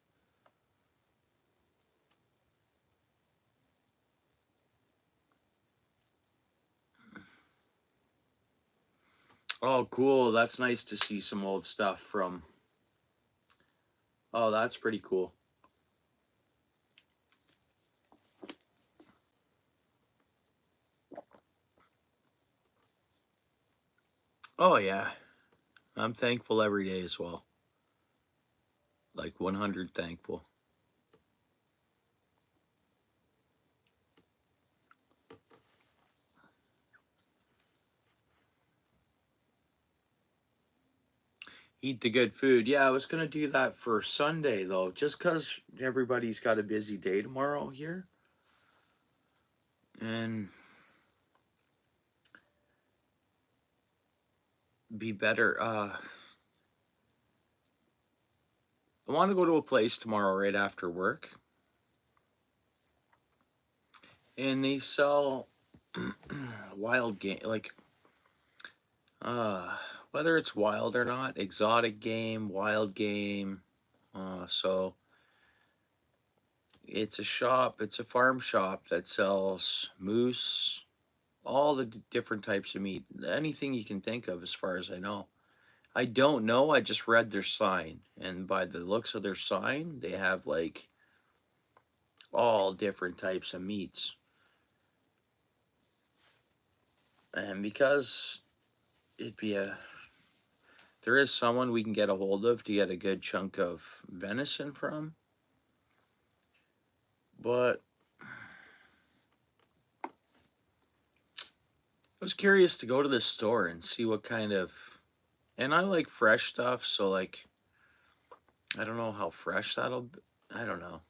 Oh, cool. That's nice to see some old stuff from. Oh, that's pretty cool. Oh, yeah. I'm thankful every day as well. Like 100 thankful. Eat the good food. Yeah, I was going to do that for Sunday though, just because everybody's got a busy day tomorrow here. And be better. I want to go to a place tomorrow right after work. And they sell wild game, like, uh, whether it's wild or not, exotic game, wild game. So it's a shop, it's a farm shop that sells moose, all the different types of meat, anything you can think of, as far as I know. I don't know. I just read their sign, and by the looks of their sign, they have like all different types of meats. And because it'd be a, there is someone we can get a hold of to get a good chunk of venison from, but I was curious to go to this store and see what kind of, and I like fresh stuff, so like I don't know how fresh that'll be. I don't know.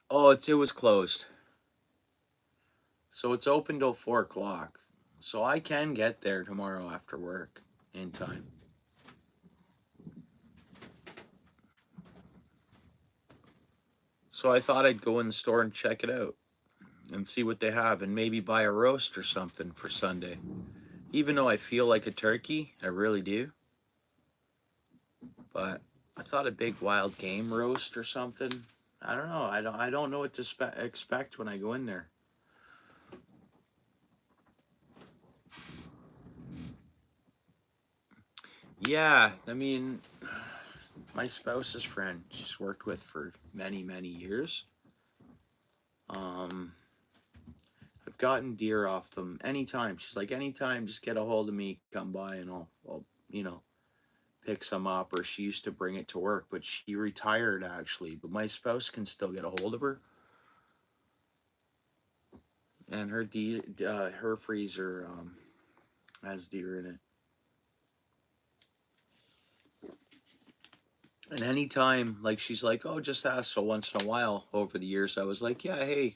Oh, it was closed. So it's open till 4 o'clock. So I can get there tomorrow after work in time. So I thought I'd go in the store and check it out and see what they have and maybe buy a roast or something for Sunday. Even though I feel like a turkey, I really do. But I thought a big wild game roast or something. I don't know. I don't know what to expect when I go in there. Yeah, I mean, my spouse's friend she's worked with for many, many years. Um, I've gotten deer off them anytime. She's like, anytime, just get a hold of me, come by, and I'll you know, pick some up. Or she used to bring it to work, but she retired actually. But my spouse can still get a hold of her, and her freezer has deer in it. And anytime, like she's like, oh, just ask. So once in a while, over the years, I was like, yeah, hey,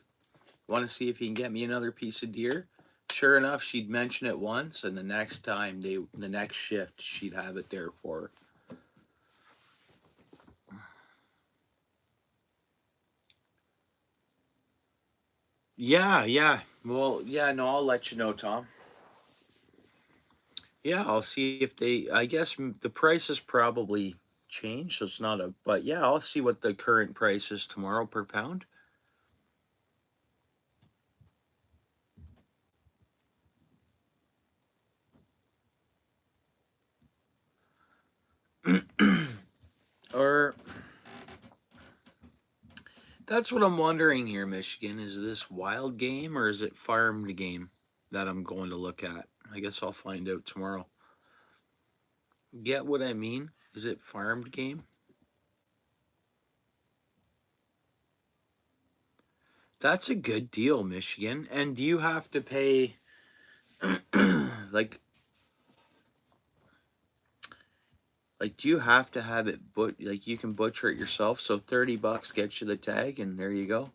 want to see if you can get me another piece of deer? Sure enough, she'd mention it once, and the next time the next shift, she'd have it there for her. Yeah, yeah. Well, yeah, no, I'll let you know, Tom. Yeah, I'll see if they. I guess the price has probably changed, so it's not a. But yeah, I'll see what the current price is tomorrow per pound. Or that's what I'm wondering here, Michigan. Is this wild game or is it farmed game that I'm going to look at? I guess I'll find out tomorrow. Get what I mean? Is it farmed game? That's a good deal, Michigan. And do you have to pay like do you have to have it like you can butcher it yourself? So $30 gets you the tag and there you go.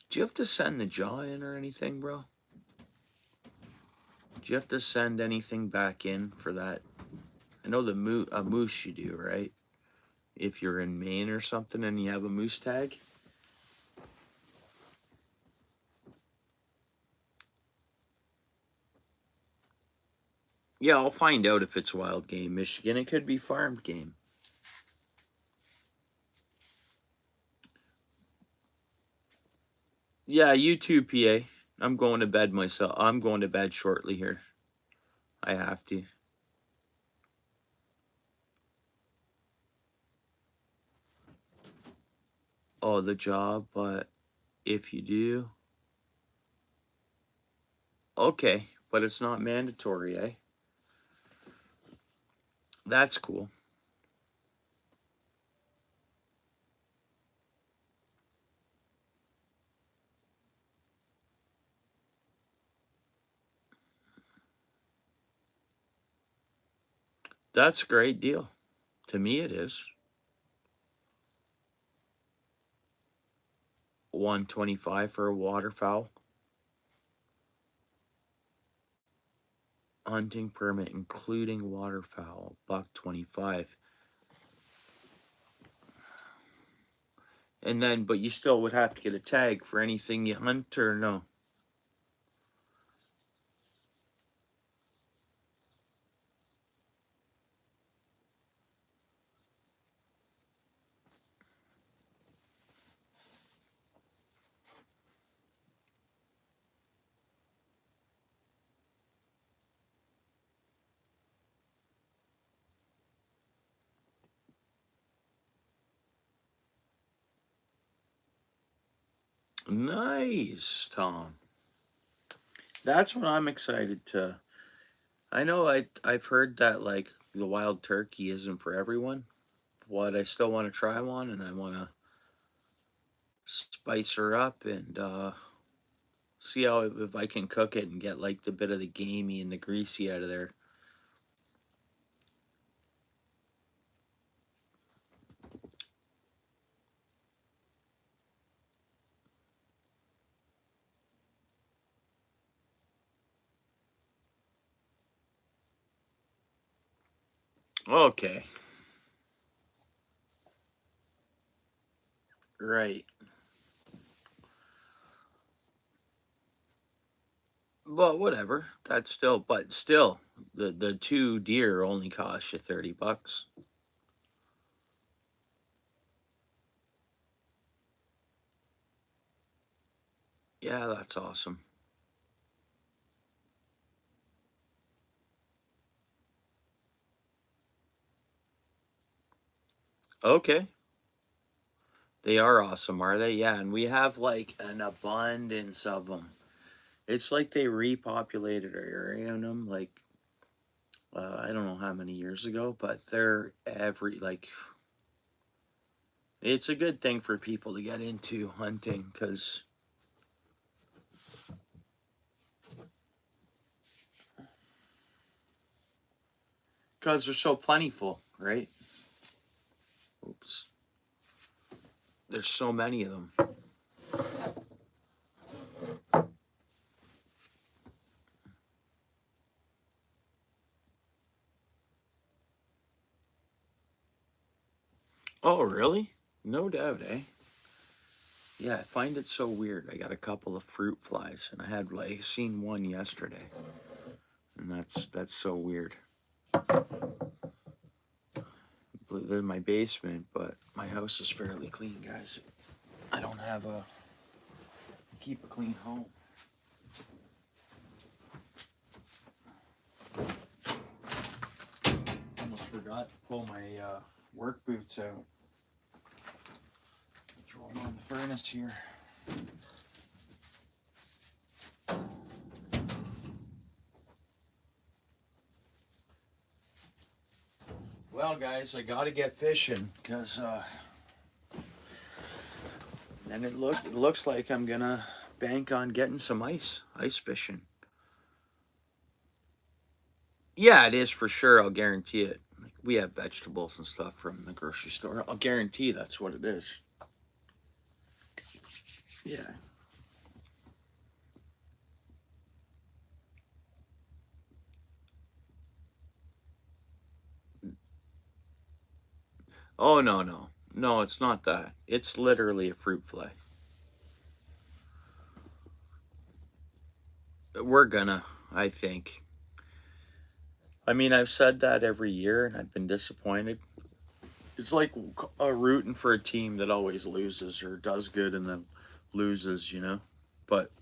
Do you have to send the jaw in or anything, bro? Do you have to send anything back in for that? I know a moose you do, right? If you're in Maine or something and you have a moose tag. Yeah, I'll find out if it's wild game, Michigan. It could be farmed game. Yeah, you too, PA. I'm going to bed myself. I'm going to bed shortly here. I have to. Oh, the job, but if you do, okay, but it's not mandatory, eh? That's cool. That's a great deal. To me, it is. 125 for a waterfowl hunting permit, including waterfowl. $125. And then, but you still would have to get a tag for anything you hunt, or no? Nice, Tom. That's what I'm excited to. I know I've heard that like the wild turkey isn't for everyone. But I still want to try one, and I want to spice her up and See how if I can cook it and get like the bit of the gamey and the greasy out of there. Okay. Right. Well, whatever. That's still, but still, the two deer only cost you $30. Yeah, that's awesome. Okay. They are awesome, are they? Yeah, and we have like an abundance of them. It's like they repopulated our area in them, like I don't know how many years ago, but they're every like it's a good thing for people to get into hunting because they're so plentiful, right? Oops, there's so many of them. Oh, really? No doubt, eh? Yeah, I find it so weird. I got a couple of fruit flies, and I had like seen one yesterday, and that's so weird. They're in my basement, but my house is fairly clean, guys. I don't have a keep a clean home. Almost forgot to pull my work boots out. Throw them on the furnace here. Well, guys, I gotta get fishing because then it looks like I'm gonna bank on getting some ice fishing. Yeah, it is for sure. I'll guarantee it. Like, we have vegetables and stuff from the grocery store. I'll guarantee that's what it is. Yeah. Oh no no no! It's not that. It's literally a fruit fly. We're gonna. I think. I mean, I've said that every year, and I've been disappointed. It's like rooting for a team that always loses or does good and then loses, you know. But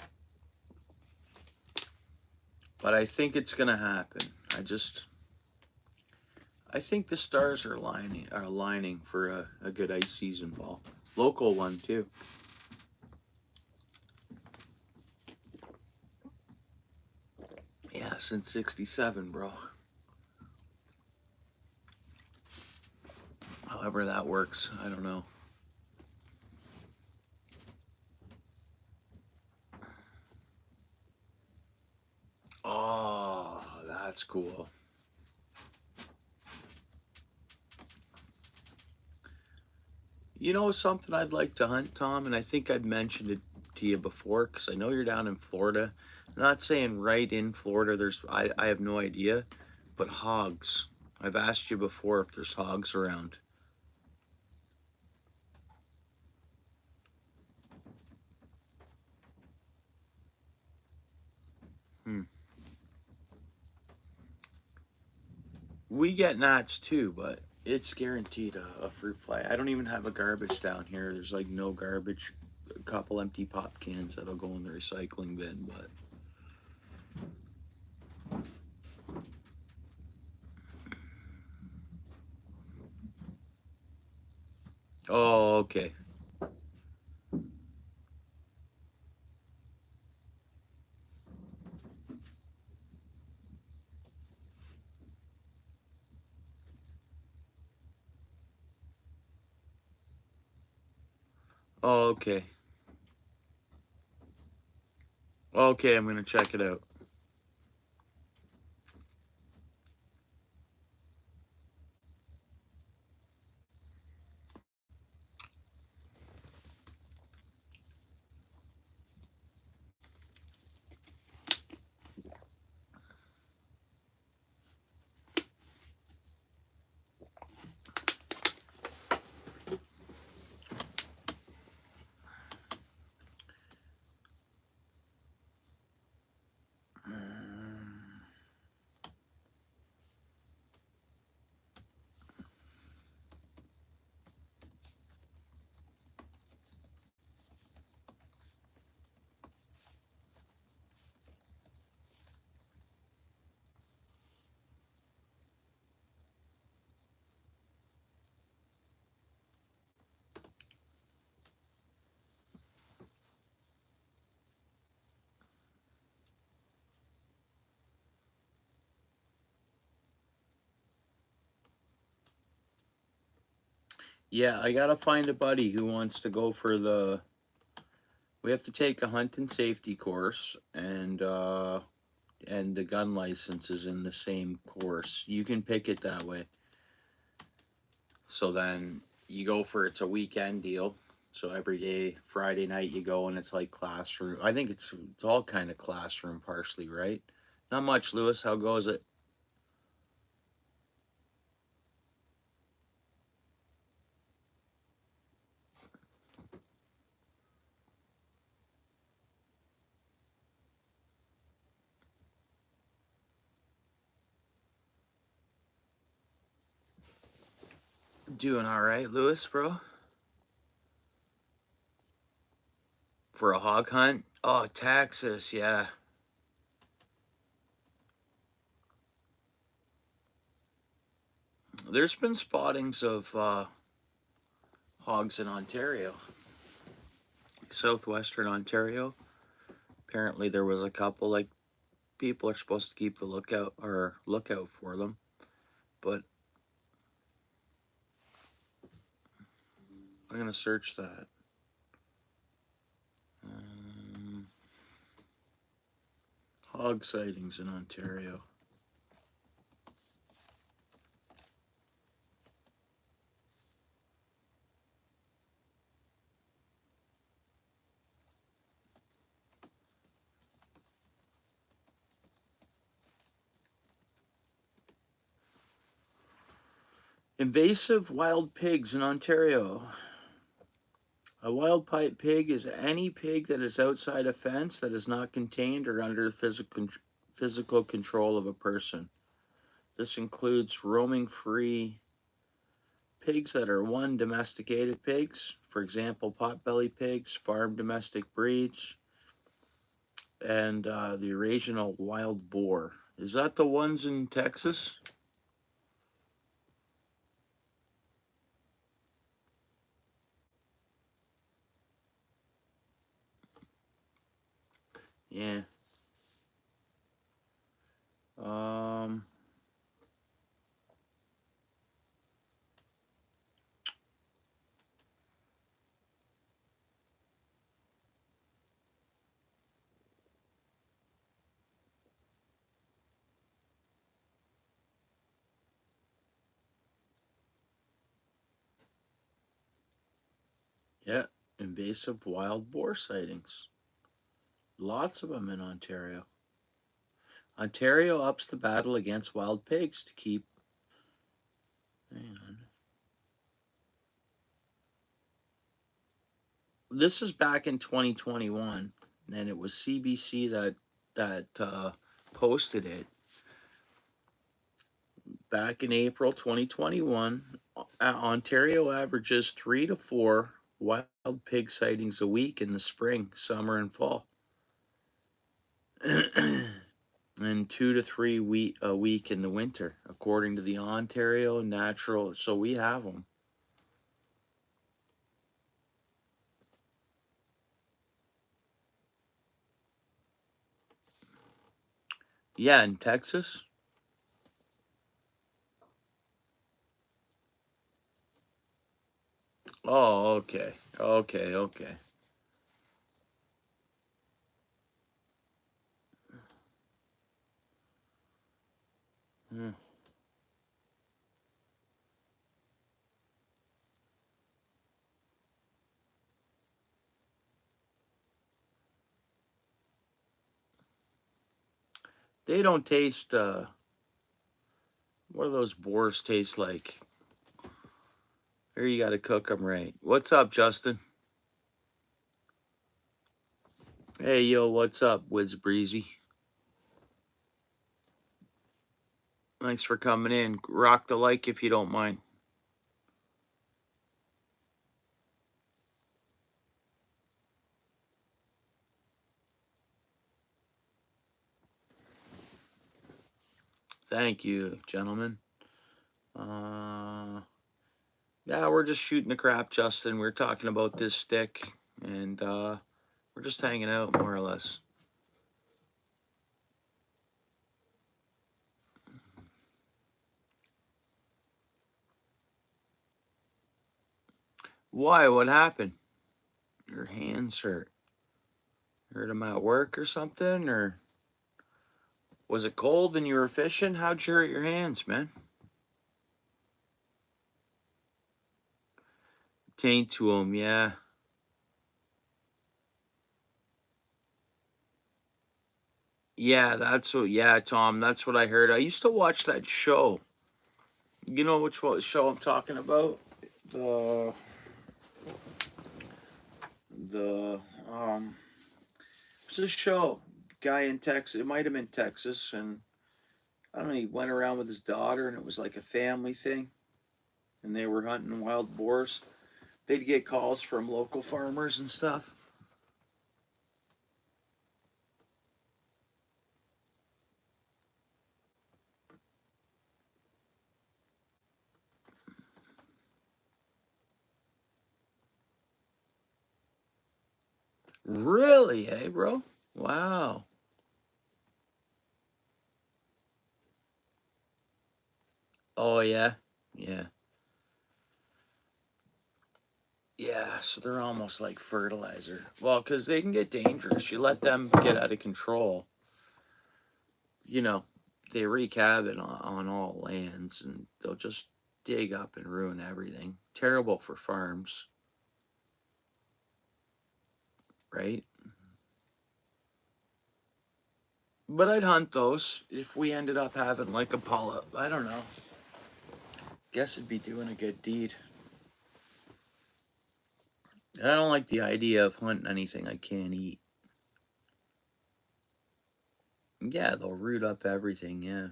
I think it's gonna happen. I think the stars are aligning for a good ice season ball, local one too. Yeah, since '67, bro. However that works, I don't know. Oh, that's cool. You know something I'd like to hunt, Tom, and I think I'd mentioned it to you before because I know you're down in Florida. I'm not saying right in Florida. I have no idea, but hogs. I've asked you before if there's hogs around. Hmm. We get gnats too, but it's guaranteed a fruit fly. I don't even have a garbage down here. There's like no garbage. A couple empty pop cans that'll go in the recycling bin, but oh, okay. Oh, okay. Okay, I'm going to check it out. Yeah, I gotta find a buddy who wants to go for the. We have to take a hunt and safety course, and the gun license is in the same course. You can pick it that way. So then you go for it's a weekend deal. So every day, Friday night, you go and it's like classroom. I think it's all kind of classroom, partially, right? Not much, Lewis. How goes it? Doing all right, Lewis, bro. For a hog hunt? Oh, Texas, yeah. There's been spottings of hogs in Ontario, southwestern Ontario. Apparently, there was a couple. Like people are supposed to keep the lookout for them, but I'm gonna search that. Um, Hog sightings in Ontario. Invasive wild pigs in Ontario. A wild pipe pig is any pig that is outside a fence that is not contained or under physical control of a person. This includes roaming free pigs that are one domesticated pigs, for example, potbelly pigs, farm domestic breeds, and the Eurasian wild boar. Is that the ones in Texas? Yeah. Um, yeah, invasive wild boar sightings. Lots of them in Ontario. Ontario ups the battle against wild pigs to keep. Hang on. This is back in 2021, and it was CBC that posted it back in April 2021. Ontario averages 3 to 4 wild pig sightings a week in the spring, summer, and fall, and 2 to 3 a week in the winter, according to the Ontario Natural. So we have them. Yeah, in Texas. Oh, okay, okay, okay. Yeah. They don't taste, what do those boars taste like? Here you gotta cook them right. What's up, Justin? Hey, yo, what's up, Wiz Breezy? Thanks for coming in. Rock the like if you don't mind. Thank you, gentlemen. Yeah, we're just shooting the crap, Justin. We're talking about this stick, and we're just hanging out, more or less. Why? What happened? Your hands hurt. Hurt them at work or something? Or was it cold and you were fishing? How'd you hurt your hands, man? Taint to them, yeah. Yeah, Tom, that's what I heard. I used to watch that show. You know which show I'm talking about? The, the, it's a show. Guy in Texas, it might have been Texas, and I don't know, he went around with his daughter, and it was like a family thing, and they were hunting wild boars. They'd get calls from local farmers and stuff. Really, hey, bro? Wow. Oh, yeah. Yeah. Yeah, so they're almost like fertilizer. Well, because they can get dangerous. You let them get out of control, you know, they wreak havoc on all lands, and they'll just dig up and ruin everything. Terrible for farms, right? But I'd hunt those if we ended up having like a polyp. I don't know. Guess it'd be doing a good deed. I don't like the idea of hunting anything I can't eat. Yeah, they'll root up everything, yeah.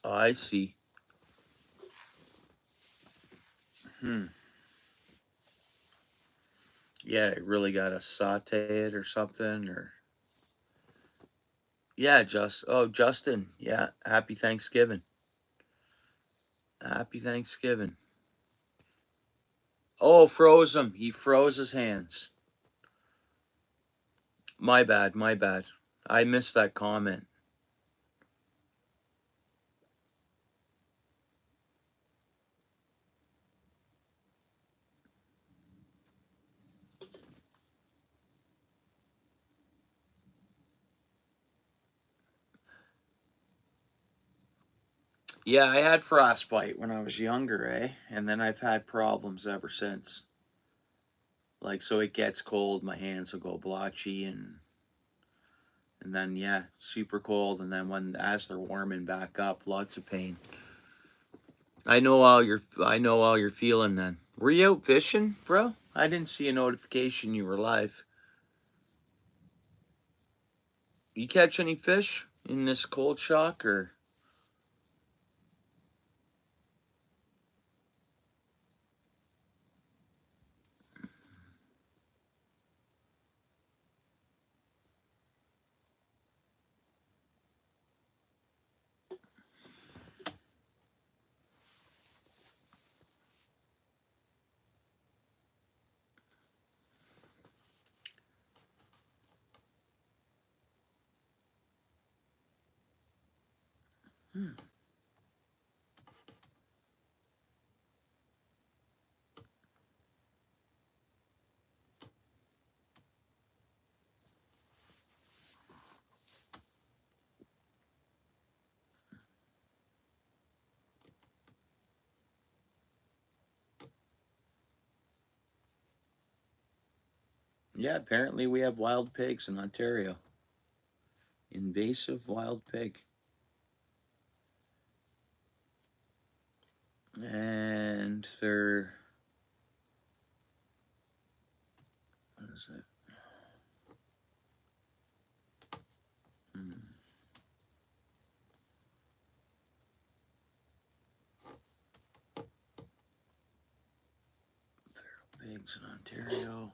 Oh, I see. Hmm. Yeah, you really gotta saute it or something, or yeah, Justin. Yeah, happy Thanksgiving. Happy Thanksgiving. Oh, froze him. He froze his hands. My bad, my bad. I missed that comment. Yeah, I had frostbite when I was younger, eh? And then I've had problems ever since. Like, so it gets cold, my hands will go blotchy, and then yeah, super cold, and then when as they're warming back up, lots of pain. I know how you're feeling then. Were you out fishing, bro? I didn't see a notification you were live. You catch any fish in this cold shock or? Hmm. Yeah, apparently we have wild pigs in Ontario. Invasive wild pig. And they're, what is it? Hmm. Pigs in Ontario.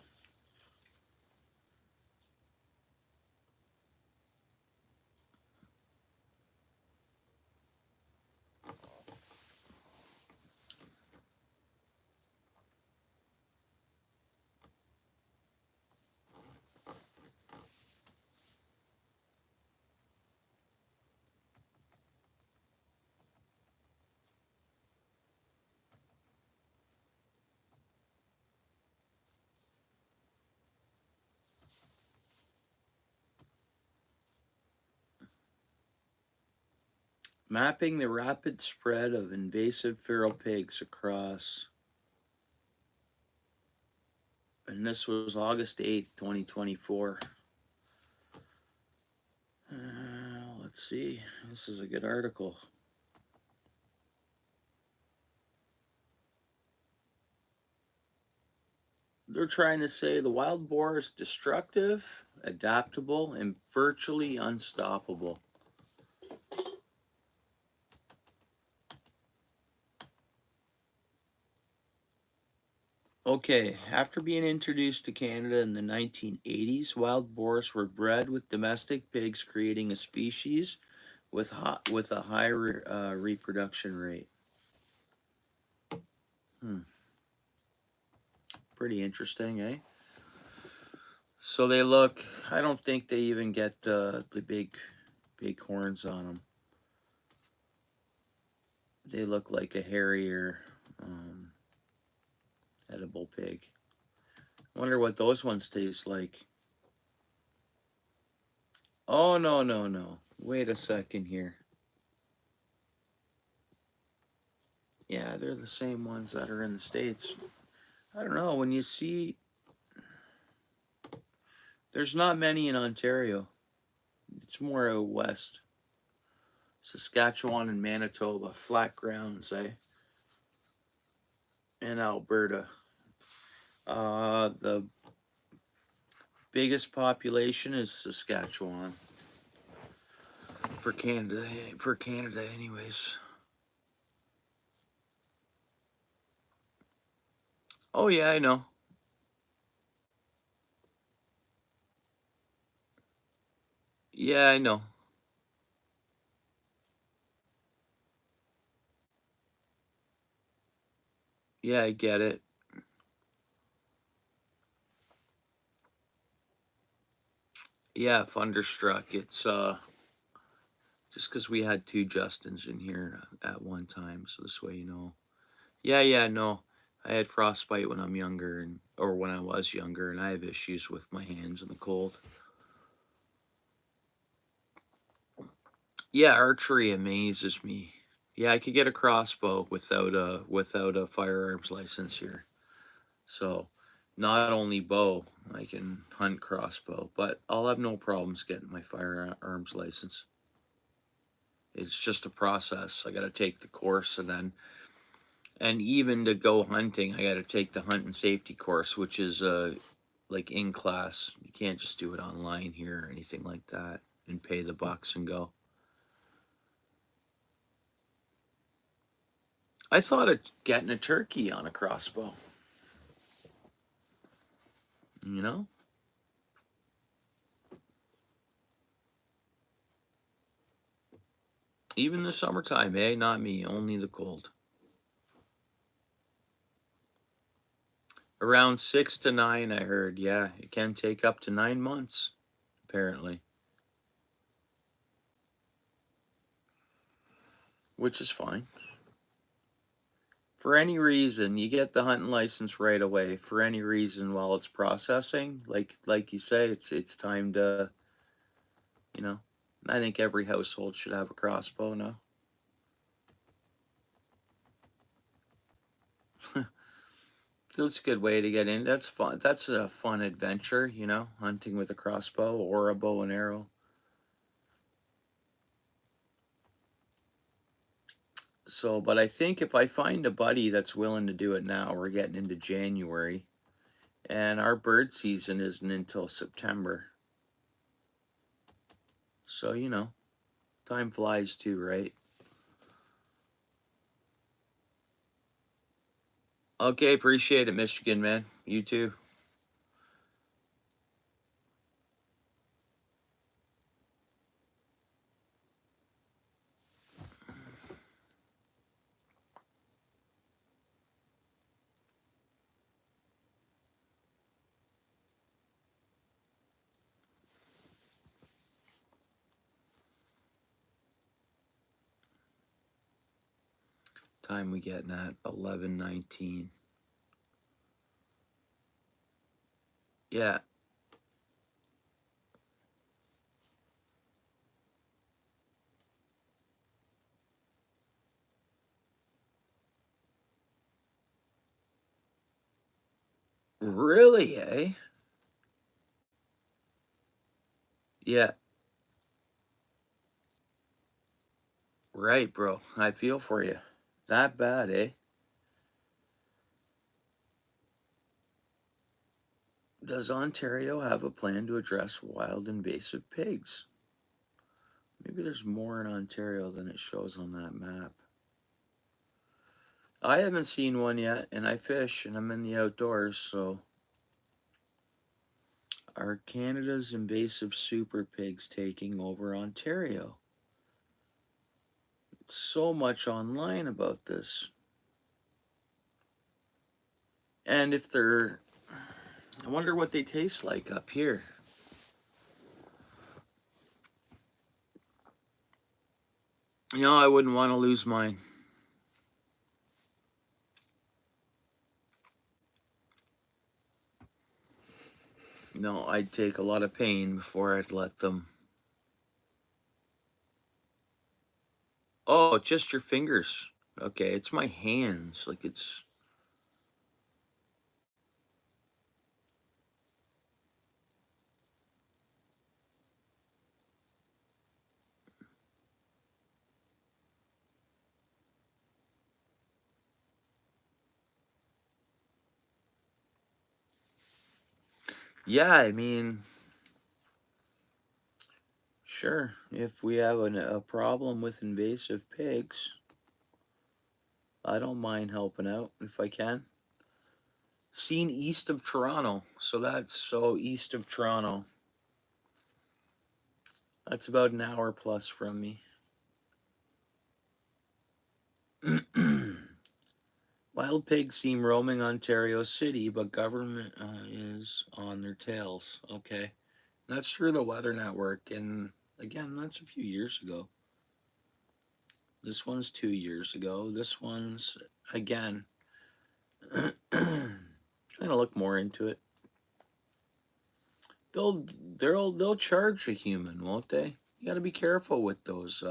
Mapping the rapid spread of invasive feral pigs across, and this was August 8th, 2024. Let's see. This is a good article. They're trying to say the wild boar is destructive, adaptable, and virtually unstoppable. Okay, after being introduced to Canada in the 1980s, wild boars were bred with domestic pigs, creating a species with a high reproduction rate. Hmm, pretty interesting, eh? So they look. I don't think they even get the big horns on them. They look like a hairier, um, edible pig. Wonder what those ones taste like. Oh, no, no, no. Wait a second here. Yeah, they're the same ones that are in the States. I don't know. When you see, there's not many in Ontario. It's more out west. Saskatchewan and Manitoba, flat grounds, eh? And Alberta. The biggest population is Saskatchewan. For Canada, anyways. Oh yeah, I know. Yeah, I know. Yeah, I get it. Yeah, Thunderstruck. It's just because we had two Justins in here at one time, so this way you know. Yeah, yeah, no. I had frostbite when I'm younger, or when I was younger, and I have issues with my hands in the cold. Yeah, archery amazes me. Yeah, I could get a crossbow without a firearms license here. So, not only bow, I can hunt crossbow, but I'll have no problems getting my firearms license. It's just a process. I got to take the course, and even to go hunting, I got to take the hunt and safety course, which is like in class. You can't just do it online here or anything like that and pay the bucks and go. I thought of getting a turkey on a crossbow. You know, even the summertime, eh? Not me, only the cold. Around 6 to 9, I heard. Yeah, it can take up to 9 months, apparently, which is fine. For any reason, you get the hunting license right away. For any reason, while it's processing, like you say, it's time to, you know. I think every household should have a crossbow now. That's a good way to get in. That's fun. That's a fun adventure, hunting with a crossbow or a bow and arrow. So, but I think if I find a buddy that's willing to do it now, we're getting into January, and our bird season isn't until September. So, time flies too, right? Okay, appreciate it, Michigan, man. You too. Time we getting at 11:19. Yeah, really, eh? Yeah, right, bro. I feel for you. That bad, eh? Does Ontario have a plan to address wild invasive pigs? Maybe there's more in Ontario than it shows on that map. I haven't seen one yet, and I fish, and I'm in the outdoors, so. Are Canada's invasive super pigs taking over Ontario? So much online about this. And if they're. I wonder what they taste like up here. I wouldn't want to lose mine. No, I'd take a lot of pain before I'd let them. Oh, just your fingers. Okay, it's my hands. Like it's. Yeah, I mean, sure. If we have a problem with invasive pigs, I don't mind helping out if I can. Seen east of Toronto, so that's so east of Toronto. That's about an hour plus from me. Wild pigs seem roaming Ontario City, but government is on their tails. Okay. That's through the Weather Network, and again, that's a few years ago. This one's 2 years ago. This one's, again, kind of look more into it. They'll charge a human, won't they? You got to be careful with those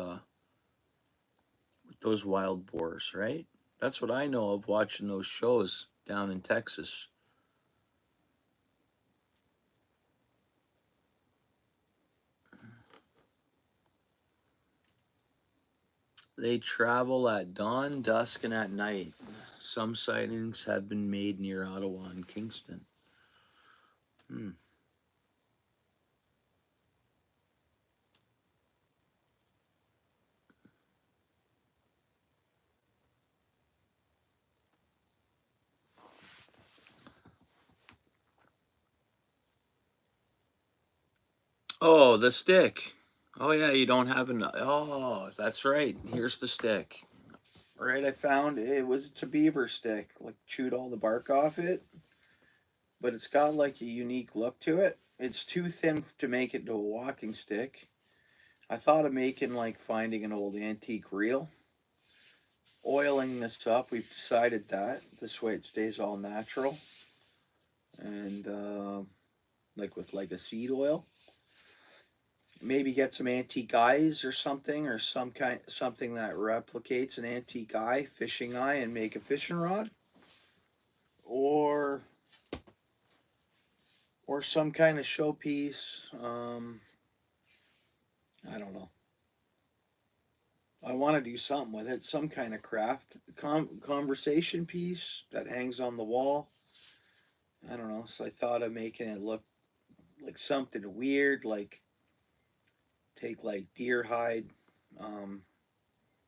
wild boars, right? That's what I know of watching those shows down in Texas. They travel at dawn, dusk, and at night. Some sightings have been made near Ottawa and Kingston. Hmm. Oh, the stick. Oh yeah, you don't have enough. Oh, that's right. Here's the stick. Right, I found it's a beaver stick. Like chewed all the bark off it, but it's got like a unique look to it. It's too thin to make it into a walking stick. I thought of making like finding an old antique reel, oiling this up. We've decided that this way it stays all natural and like with like a seed oil. Maybe get some antique eyes or something, or something that replicates an antique eye, fishing eye, and make a fishing rod. Or or some kind of showpiece. I don't know. I want to do something with it, some kind of craft conversation piece that hangs on the wall. I don't know. So I thought of making it look like something weird, like take like deer hide,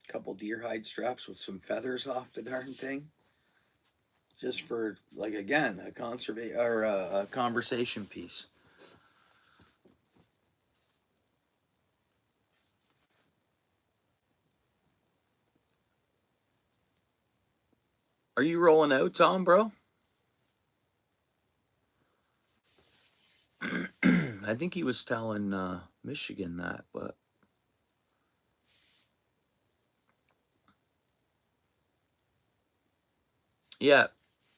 couple deer hide straps with some feathers off the darn thing, just for like again a conservation or a conversation piece. Are you rolling out, Tom, bro? I think he was telling Michigan that, but yeah.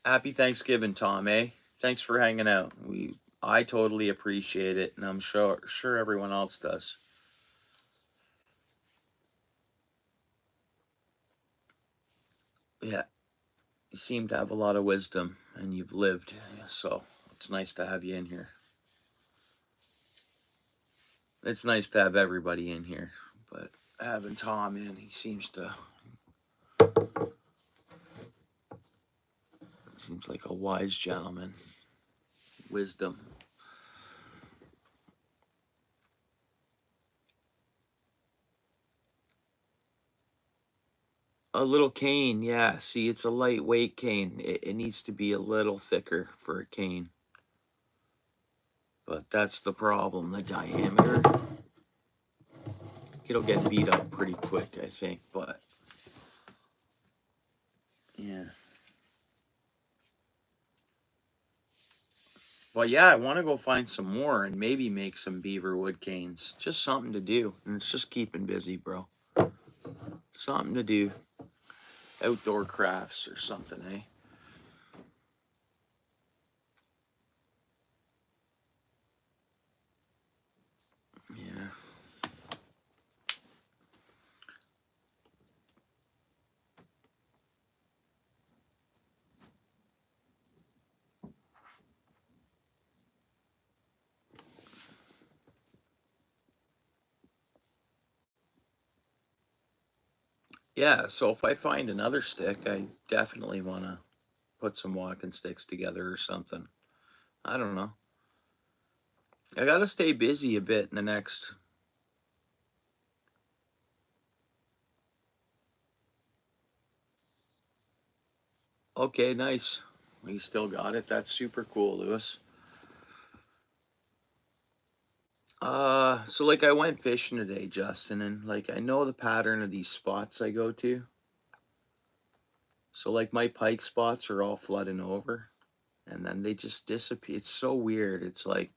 Happy Thanksgiving, Tom. Eh? Thanks for hanging out. I totally appreciate it, and I'm sure everyone else does. Yeah, you seem to have a lot of wisdom, and you've lived, so it's nice to have you in here. It's nice to have everybody in here, but having Tom in, he seems like a wise gentleman. Wisdom. A little cane, yeah. See, it's a lightweight cane. It needs to be a little thicker for a cane. But that's the problem, the diameter. It'll get beat up pretty quick, I think, but yeah. Well, yeah, I want to go find some more and maybe make some beaver wood canes. Just something to do. And it's just keeping busy, bro. Something to do. Outdoor crafts or something, eh? Yeah. Yeah, so if I find another stick, I definitely want to put some walking sticks together or something. I don't know. I got to stay busy a bit in the next. Okay, nice. We still got it. That's super cool, Lewis. So like I went fishing today, Justin, and like I know the pattern of these spots I go to. So like my pike spots are all flooding over and then they just disappear. It's so weird. It's like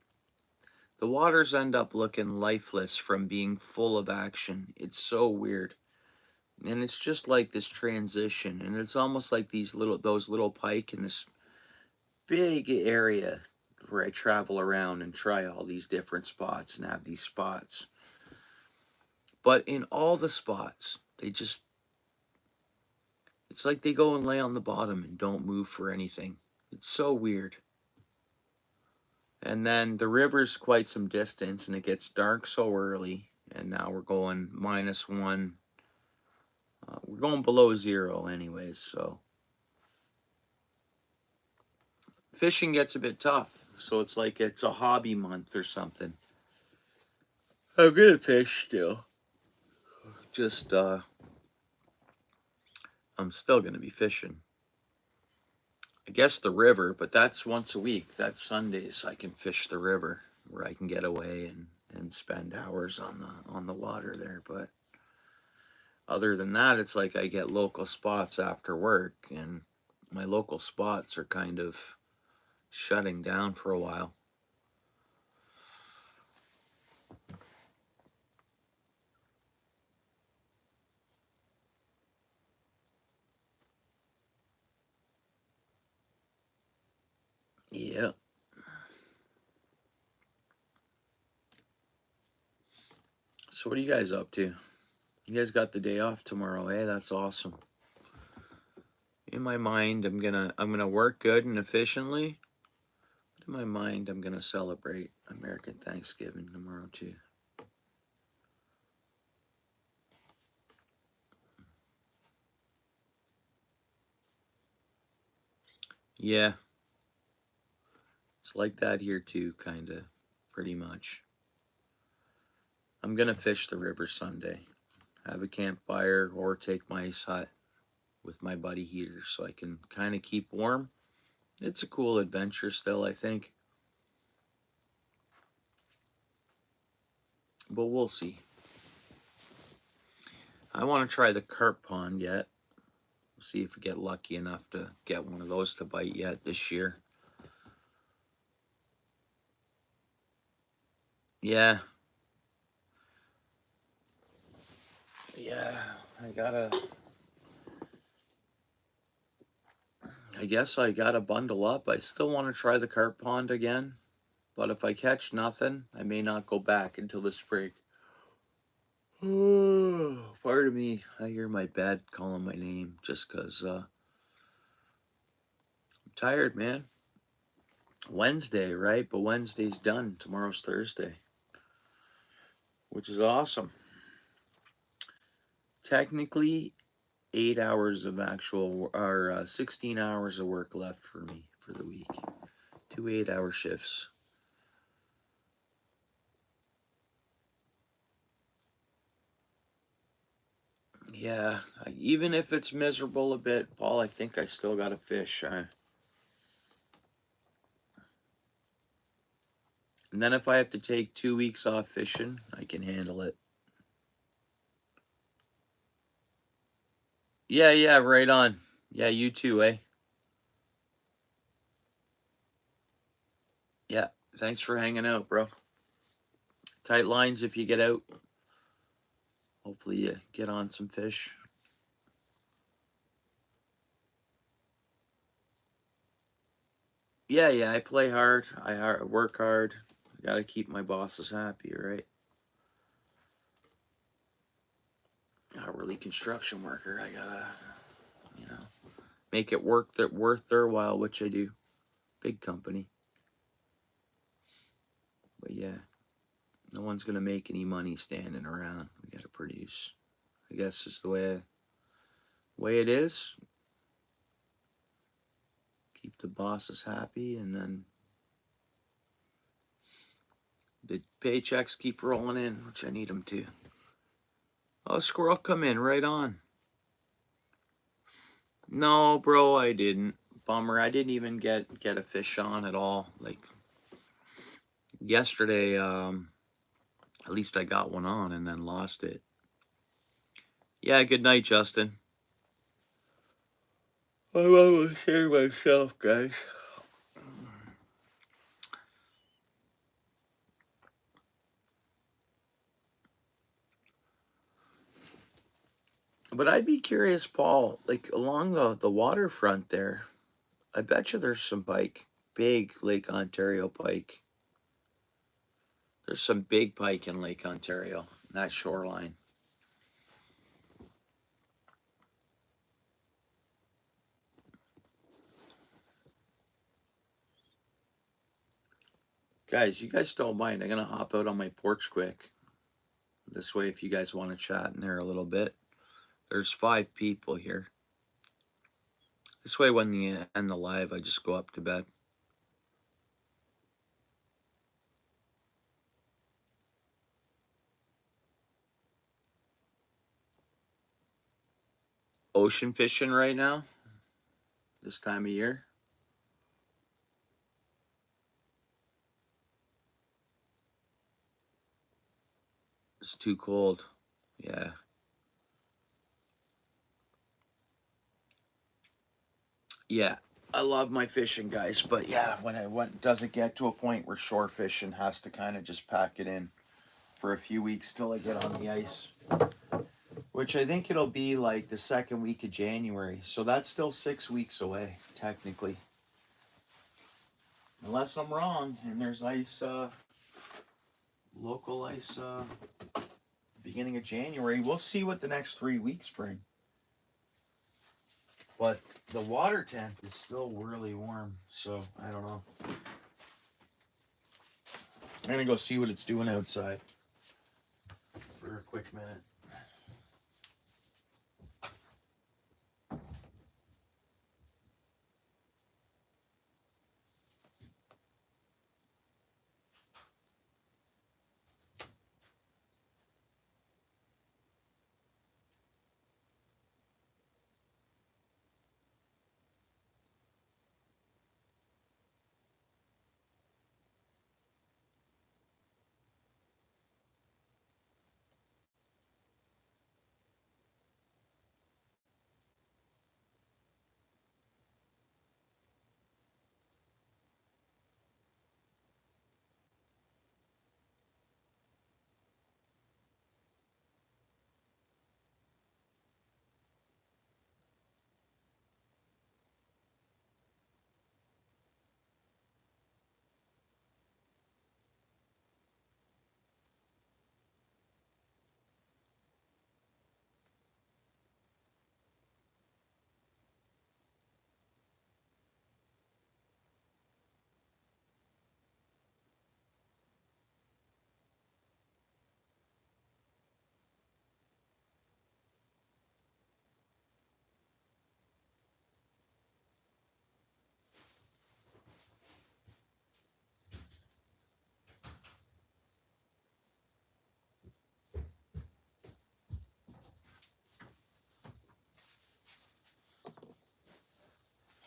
the waters end up looking lifeless from being full of action. It's so weird. And it's just like this transition and it's almost like those little pike in this big area where I travel around and try all these different spots and have these spots. But in all the spots, it's like they go and lay on the bottom and don't move for anything. It's so weird. And then the river's quite some distance and it gets dark so early. And now we're going -1. We're going below 0 anyways. So fishing gets a bit tough. So it's like it's a hobby month or something. I'm gonna fish still. Just I'm still gonna be fishing. I guess the river, but that's once a week. That's Sundays. I can fish the river where I can get away and spend hours on the water there. But other than that, it's like I get local spots after work, and my local spots are kind of shutting down for a while. Yeah. So what are you guys up to? You guys got the day off tomorrow, eh? That's awesome. In my mind, I'm gonna work good and efficiently. In my mind, I'm going to celebrate American Thanksgiving tomorrow, too. Yeah, it's like that here, too, kind of, pretty much. I'm going to fish the river Sunday, have a campfire, or take my ice hut with my buddy heater so I can kind of keep warm. It's a cool adventure still, I think. But we'll see. I want to try the carp pond yet. We'll see if we get lucky enough to get one of those to bite yet this year. Yeah. Yeah, I guess I gotta bundle up. I still want to try the carp pond again. But if I catch nothing, I may not go back until the spring. Pardon me. I hear my bed calling my name just because I'm tired, man. Wednesday, right? But Wednesday's done. Tomorrow's Thursday, which is awesome. Technically, 8 hours of actual, or 16 hours of work left for me for the week. 2 8-hour shifts. Yeah, even if it's miserable a bit, Paul, I think I still got to fish. And then if I have to take 2 weeks off fishing, I can handle it. Yeah, yeah, right on. Yeah, you too, eh? Yeah, thanks for hanging out, bro. Tight lines if you get out. Hopefully you get on some fish. Yeah, yeah, I play hard. I work hard. I gotta keep my bosses happy, right? Hourly construction worker. I gotta, you know, make it worth their while, which I do. Big company. But yeah, no one's gonna make any money standing around. We gotta produce. I guess is the way it is. Keep the bosses happy, and then the paychecks keep rolling in, which I need them to. Oh, squirrel, come in, right on. No, bro, I didn't. Bummer. I didn't even get a fish on at all. Like yesterday, at least I got one on and then lost it. Yeah, good night, Justin. I'm almost here myself, guys. But I'd be curious, Paul, like along the waterfront there, I bet you there's some pike, big Lake Ontario pike. There's some big pike in Lake Ontario, that shoreline. Guys, you guys don't mind. I'm going to hop out on my porch quick. This way, if you guys want to chat in there a little bit, there's 5 people here. This way, when you end the live, I just go up to bed. Ocean fishing right now, this time of year. It's too cold. Yeah. Yeah. I love my fishing, guys, but yeah, does it get to a point where shore fishing has to kind of just pack it in for a few weeks till I get on the ice, which I think it'll be like the second week of January. So that's still 6 weeks away, technically. Unless I'm wrong and there's ice, local ice, beginning of January. We'll see what the next 3 weeks bring. But the water temp is still really warm, so I don't know. I'm gonna go see what it's doing outside for a quick minute.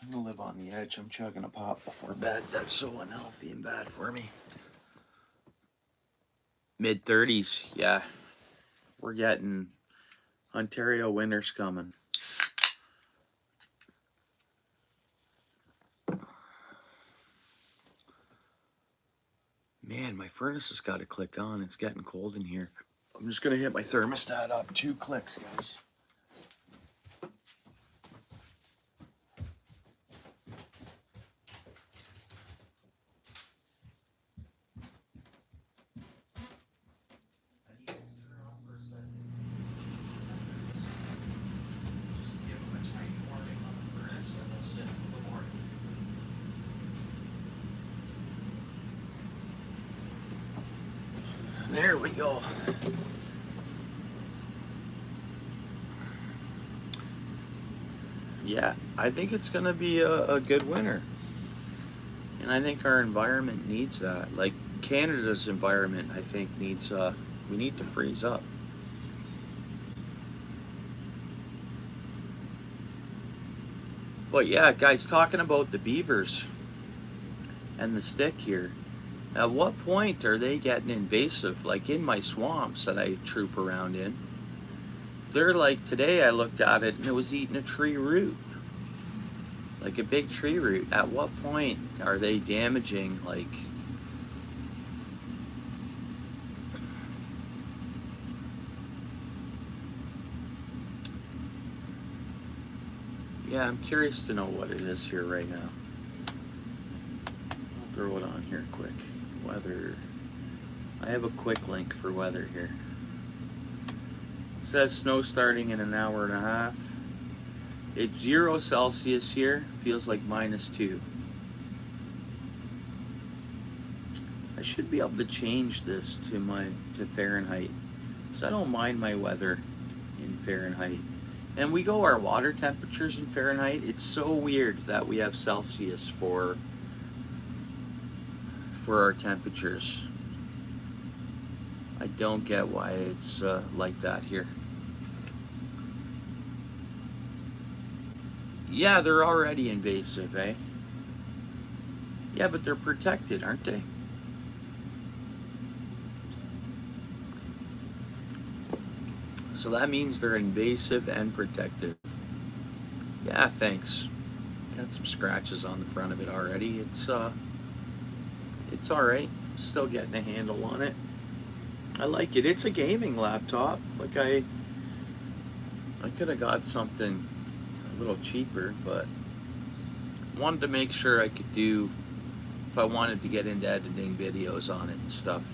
I'm gonna live on the edge. I'm chugging a pop before bed. That's so unhealthy and bad for me. Mid-30s, yeah. We're getting Ontario winter's coming. Man, my furnace has got to click on. It's getting cold in here. I'm just gonna hit my thermostat up. 2 clicks, guys. There we go. Yeah, I think it's going to be a good winter. And I think our environment needs that. Like Canada's environment, I think needs, we need to freeze up. But yeah, guys, talking about the beavers and the stick here. At what point are they getting invasive? Like in my swamps that I troop around in, they're like, today I looked at it and it was eating a tree root. Like a big tree root. At what point are they damaging, like, yeah, I'm curious to know what it is here right now. I'll throw it on here quick. Weather. I have a quick link for weather here. It says snow starting in an hour and a half. It's 0 Celsius here. Feels like -2. I should be able to change this to Fahrenheit, because I don't mind my weather in Fahrenheit. And we go our water temperatures in Fahrenheit. It's so weird that we have Celsius for our temperatures. I don't get why it's like that here. Yeah, they're already invasive, eh? Yeah, but they're protected, aren't they? So that means they're invasive and protected. Yeah, thanks. Got some scratches on the front of it already. It's all right. Still getting a handle on it. I like it. It's a gaming laptop. Like I could have got something a little cheaper, but wanted to make sure I could do, if I wanted to get into editing videos on it and stuff.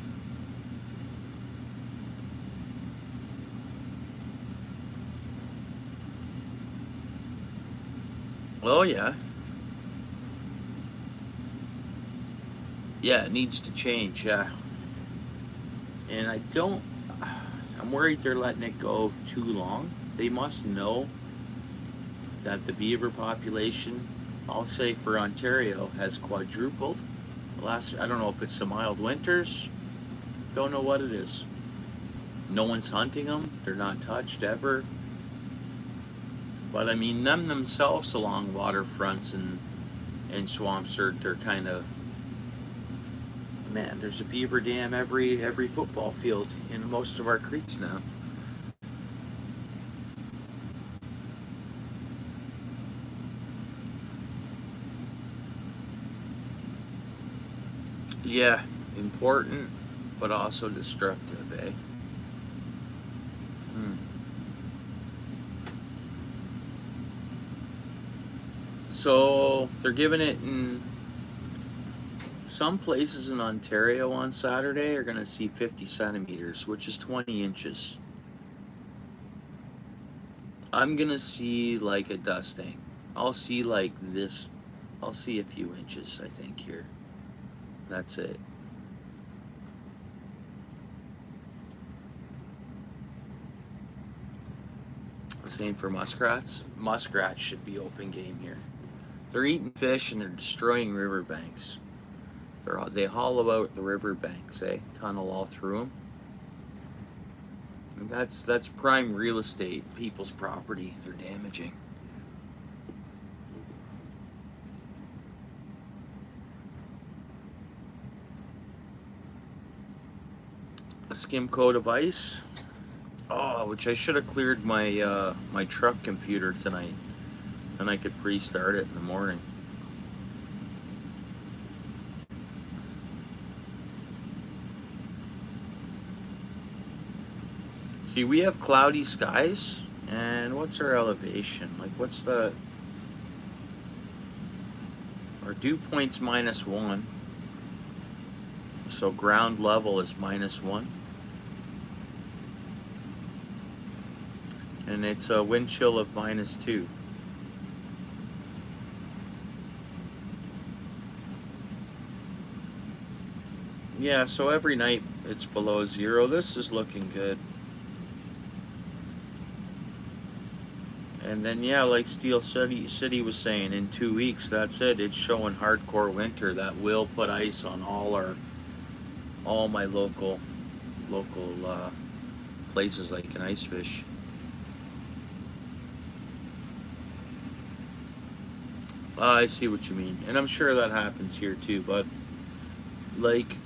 Oh yeah. Yeah, it needs to change, yeah. And I'm worried they're letting it go too long. They must know that the beaver population, I'll say for Ontario, has quadrupled. I don't know if it's the mild winters, don't know what it is. No one's hunting them, they're not touched ever. But I mean, them themselves along waterfronts and swamps they're kind of, man, there's a beaver dam every football field in most of our creeks now. Yeah, important, but also destructive, eh? Hmm. So they're giving it in some places in Ontario on Saturday are going to see 50 centimeters, which is 20 inches. I'm going to see like a dusting. I'll see like this. I'll see a few inches, I think, here. That's it. Same for muskrats. Muskrats should be open game here. They're eating fish and they're destroying riverbanks. They hollow out the riverbanks, eh? Tunnel all through them. And that's prime real estate, people's property. They're damaging. A skim coat of ice. Oh, which I should have cleared my my truck computer tonight, and I could pre-start it in the morning. See, we have cloudy skies, and what's our elevation? Like, our dew point's -1, so ground level is -1, and it's a wind chill of -2. Yeah, so every night it's below 0. This is looking good. And then, yeah, like Steel City was saying, in 2 weeks, that's it. It's showing hardcore winter. That will put ice on all my local places I can ice fish. I see what you mean, and I'm sure that happens here too. But like,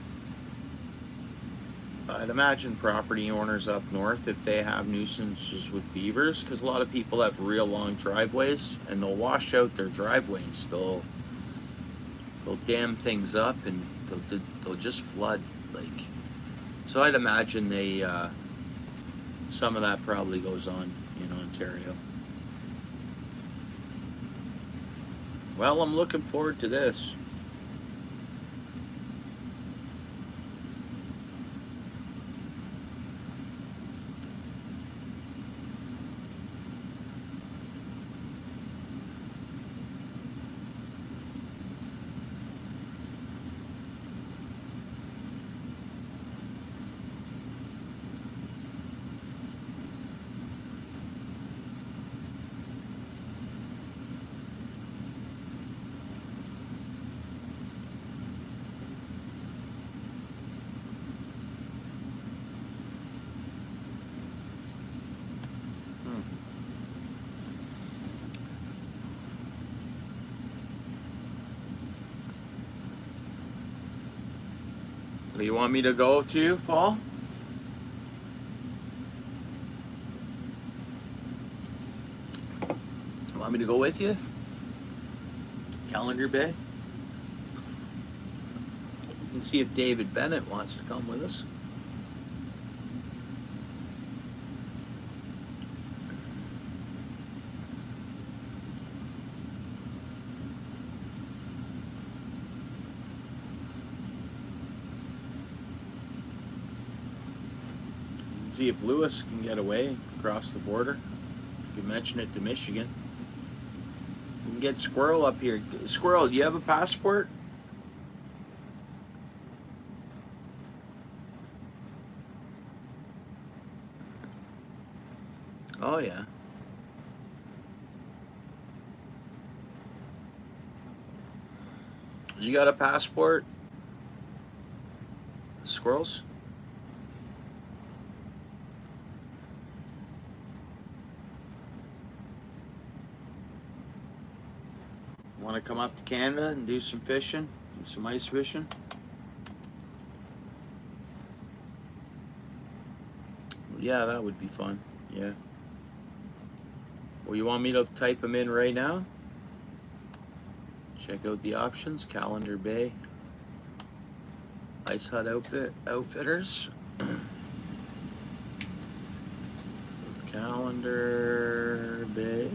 I'd imagine property owners up north, if they have nuisances with beavers, because a lot of people have real long driveways, and they'll wash out their driveways. They'll dam things up, and they'll just flood. Like, so I'd imagine some of that probably goes on in Ontario. Well, I'm looking forward to this. Hmm. Do you want me to go too, Paul? Want me to go with you? Calendar Bay? And see if David Bennett wants to come with us. See if Lewis can get away across the border. You mentioned it to Michigan. We can get Squirrel up here. Squirrel, do you have a passport? Oh yeah. You got a passport? Squirrels? Want to come up to Canada and do some fishing? Do some ice fishing? Yeah, that would be fun. Yeah. Well, you want me to type them in right now? Check out the options. Calendar Bay. Ice Hut Outfitters. Calendar Bay.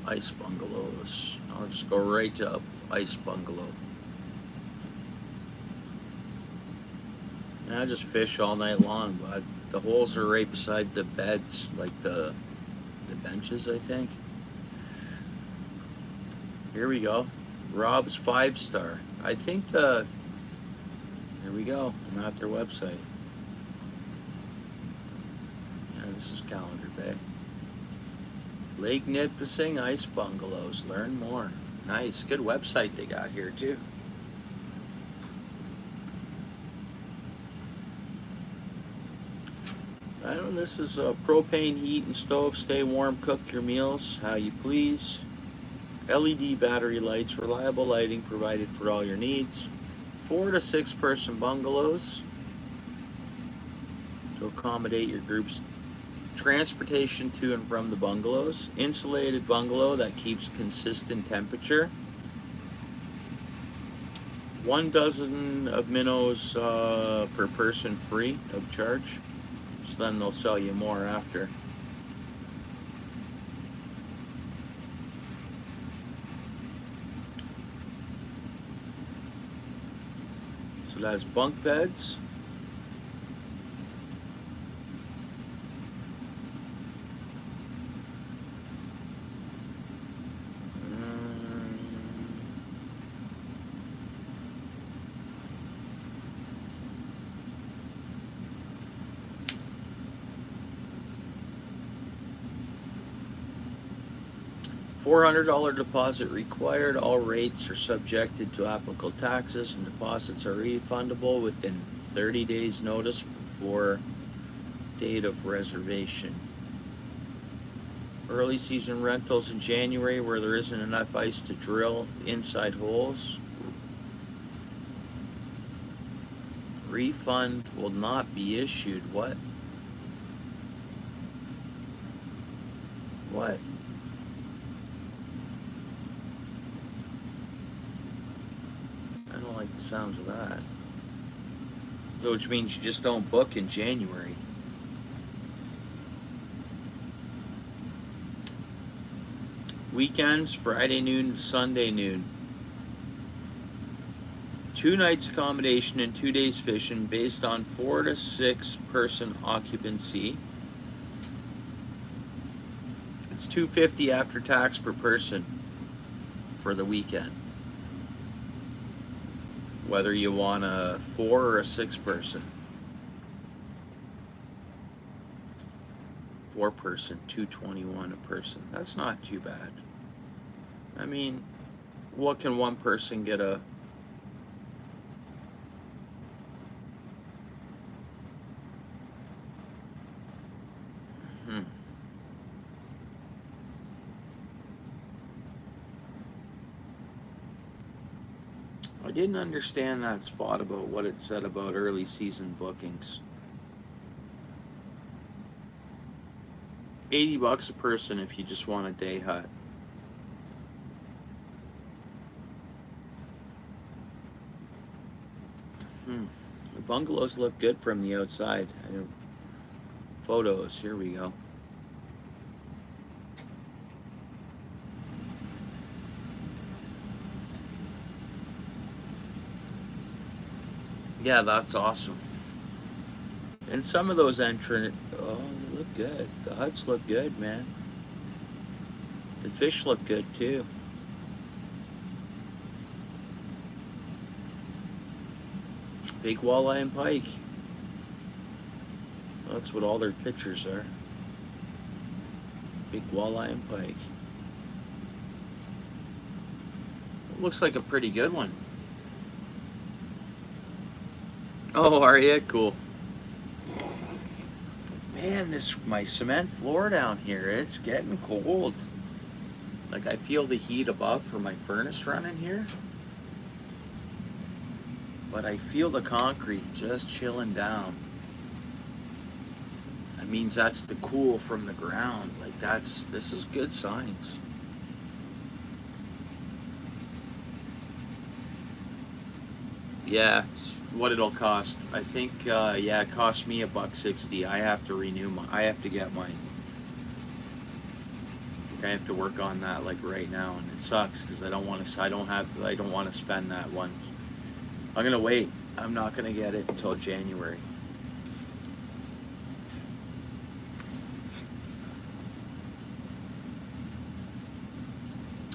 Ice bungalows. I'll just go right to ice bungalow. And I just fish all night long, but the holes are right beside the beds, like the benches, I think. Here we go. Rob's 5-star. I think here we go. I'm at their website. Yeah, this is Calendar Bay. Lake Nipissing Ice Bungalows. Learn more. Nice. Good website they got here, too. I don't know, this is a propane heat and stove. Stay warm. Cook your meals how you please. LED battery lights. Reliable lighting provided for all your needs. 4 to 6 person bungalows to accommodate your groups. Transportation to and from the bungalows. Insulated bungalow that keeps consistent temperature. 1 dozen of minnows per person free of charge. So then they'll sell you more after. So that's bunk beds. $400 deposit required. All rates are subjected to applicable taxes, and deposits are refundable within 30 days notice before date of reservation. Early season rentals in January where there isn't enough ice to drill inside holes. Refund will not be issued. What? What? I don't like the sounds of that. So which means you just don't book in January. Weekends, Friday noon to Sunday noon. 2 nights accommodation and 2 days fishing based on 4 to 6 person occupancy. It's $250 after tax per person for the weekend. Whether you want a 4 or a 6 person. 4 person, $221 a person. That's not too bad. I mean, what can one person get a... I didn't understand that spot about what it said about early season bookings. $80 a person if you just want a day hut. The bungalows look good from the outside. Photos, here we go. Yeah, that's awesome. And some of those they look good. The huts look good, man. The fish look good too. Big walleye and pike. That's what all their pictures are. Big walleye and pike. Looks like a pretty good one. Oh, are you? Cool. Man, my cement floor down here, it's getting cold. Like I feel the heat above for my furnace running here. But I feel the concrete just chilling down. That means that's the cool from the ground. Like this is good science. Yeah, what it'll cost. I think, yeah, it cost me $1.60. I have to I have to get mine. Like I have to work on that like right now, and it sucks because I don't want to spend that once. I'm gonna wait. I'm not gonna get it until January.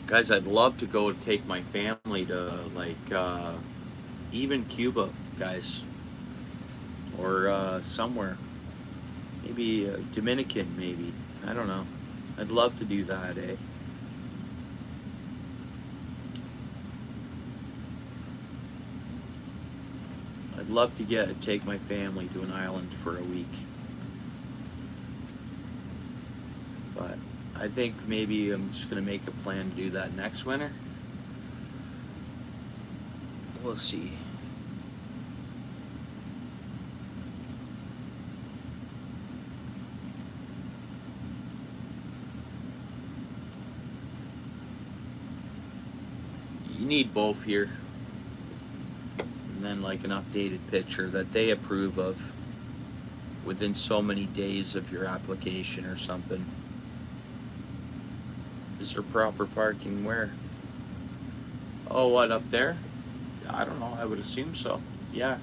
Guys, I'd love to go take my family to like even Cuba, guys, or somewhere, maybe Dominican, maybe. I don't know. I'd love to do that, eh? I'd love to take my family to an island for a week. But I think maybe I'm just gonna make a plan to do that next winter. We'll see. You need both here. And then like an updated picture that they approve of within so many days of your application or something. Is there proper parking where? Oh, what, up there? I don't know, I would assume so. Yeah.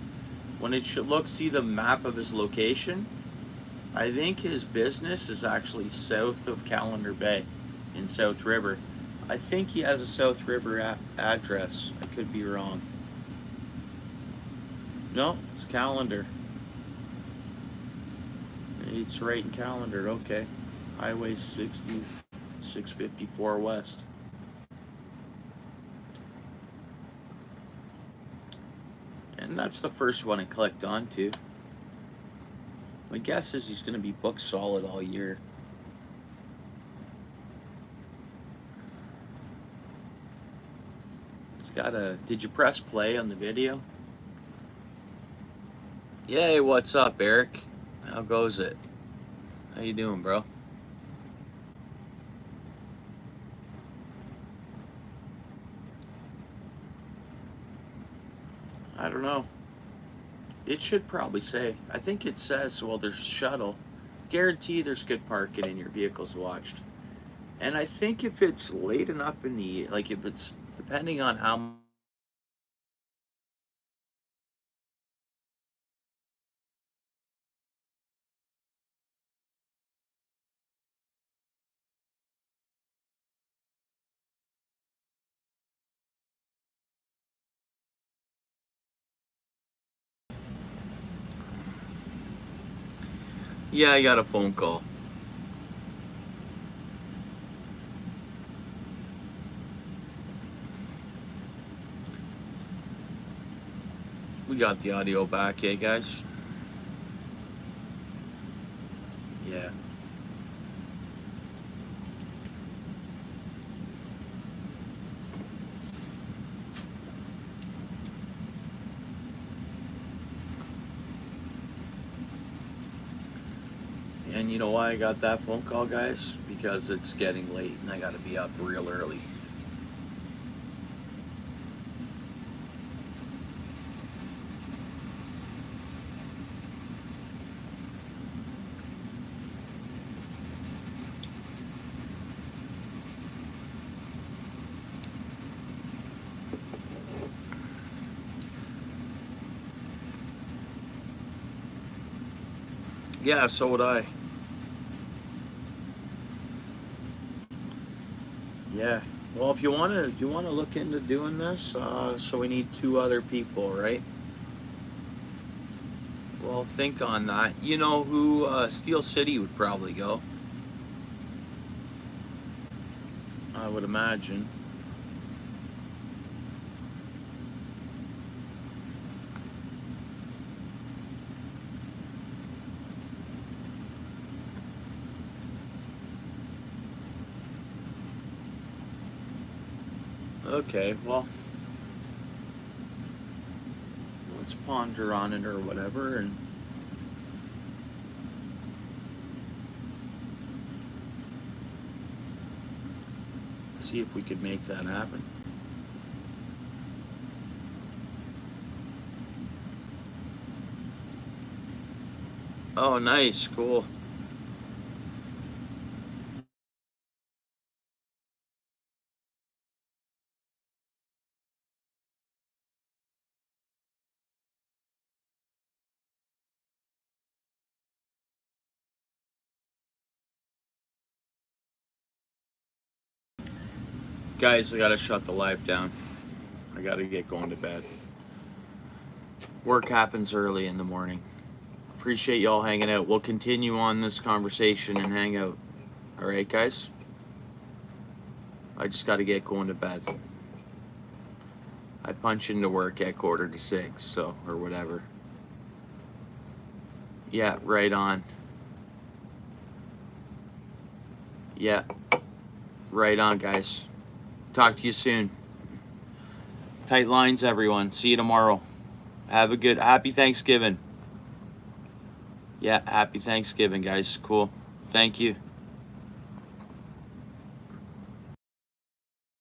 When it should see the map of his location, I think his business is actually south of Calendar Bay in South River. I think he has a South River address. I could be wrong. No, it's Calendar. It's right in Calendar, okay. Highway 654 West. And that's the first one I clicked on too. My guess is he's going to be booked solid all year. It's got a... Did you press play on the video? Yay, what's up, Eric? How goes it? How you doing, bro? I don't know. It should probably say. I think it says, well, there's a shuttle. Guarantee there's good parking and your vehicle's watched. And I think if it's late enough in the... Like, if it's... Depending on how... Yeah, I got a phone call. We got the audio back, eh, guys? Yeah. And you know why I got that phone call, guys? Because it's getting late and I gotta be up real early. Yeah, so would I. Yeah. Well, if you wanna look into doing this, so we need 2 other people, right? Well, think on that. You know who Steel City would probably go? I would imagine. Okay, well, let's ponder on it or whatever and see if we could make that happen. Oh, nice, cool. Guys, I gotta shut the live down. I gotta get going to bed. Work happens early in the morning. Appreciate y'all hanging out. We'll continue on this conversation and hang out. All right, guys? I just gotta get going to bed. I punch into work at 5:45, so, or whatever. Yeah, right on. Yeah, right on, guys. Talk to you soon. Tight lines, everyone. See you tomorrow. Have a good, happy Thanksgiving. Yeah, happy Thanksgiving, guys. Cool. Thank you.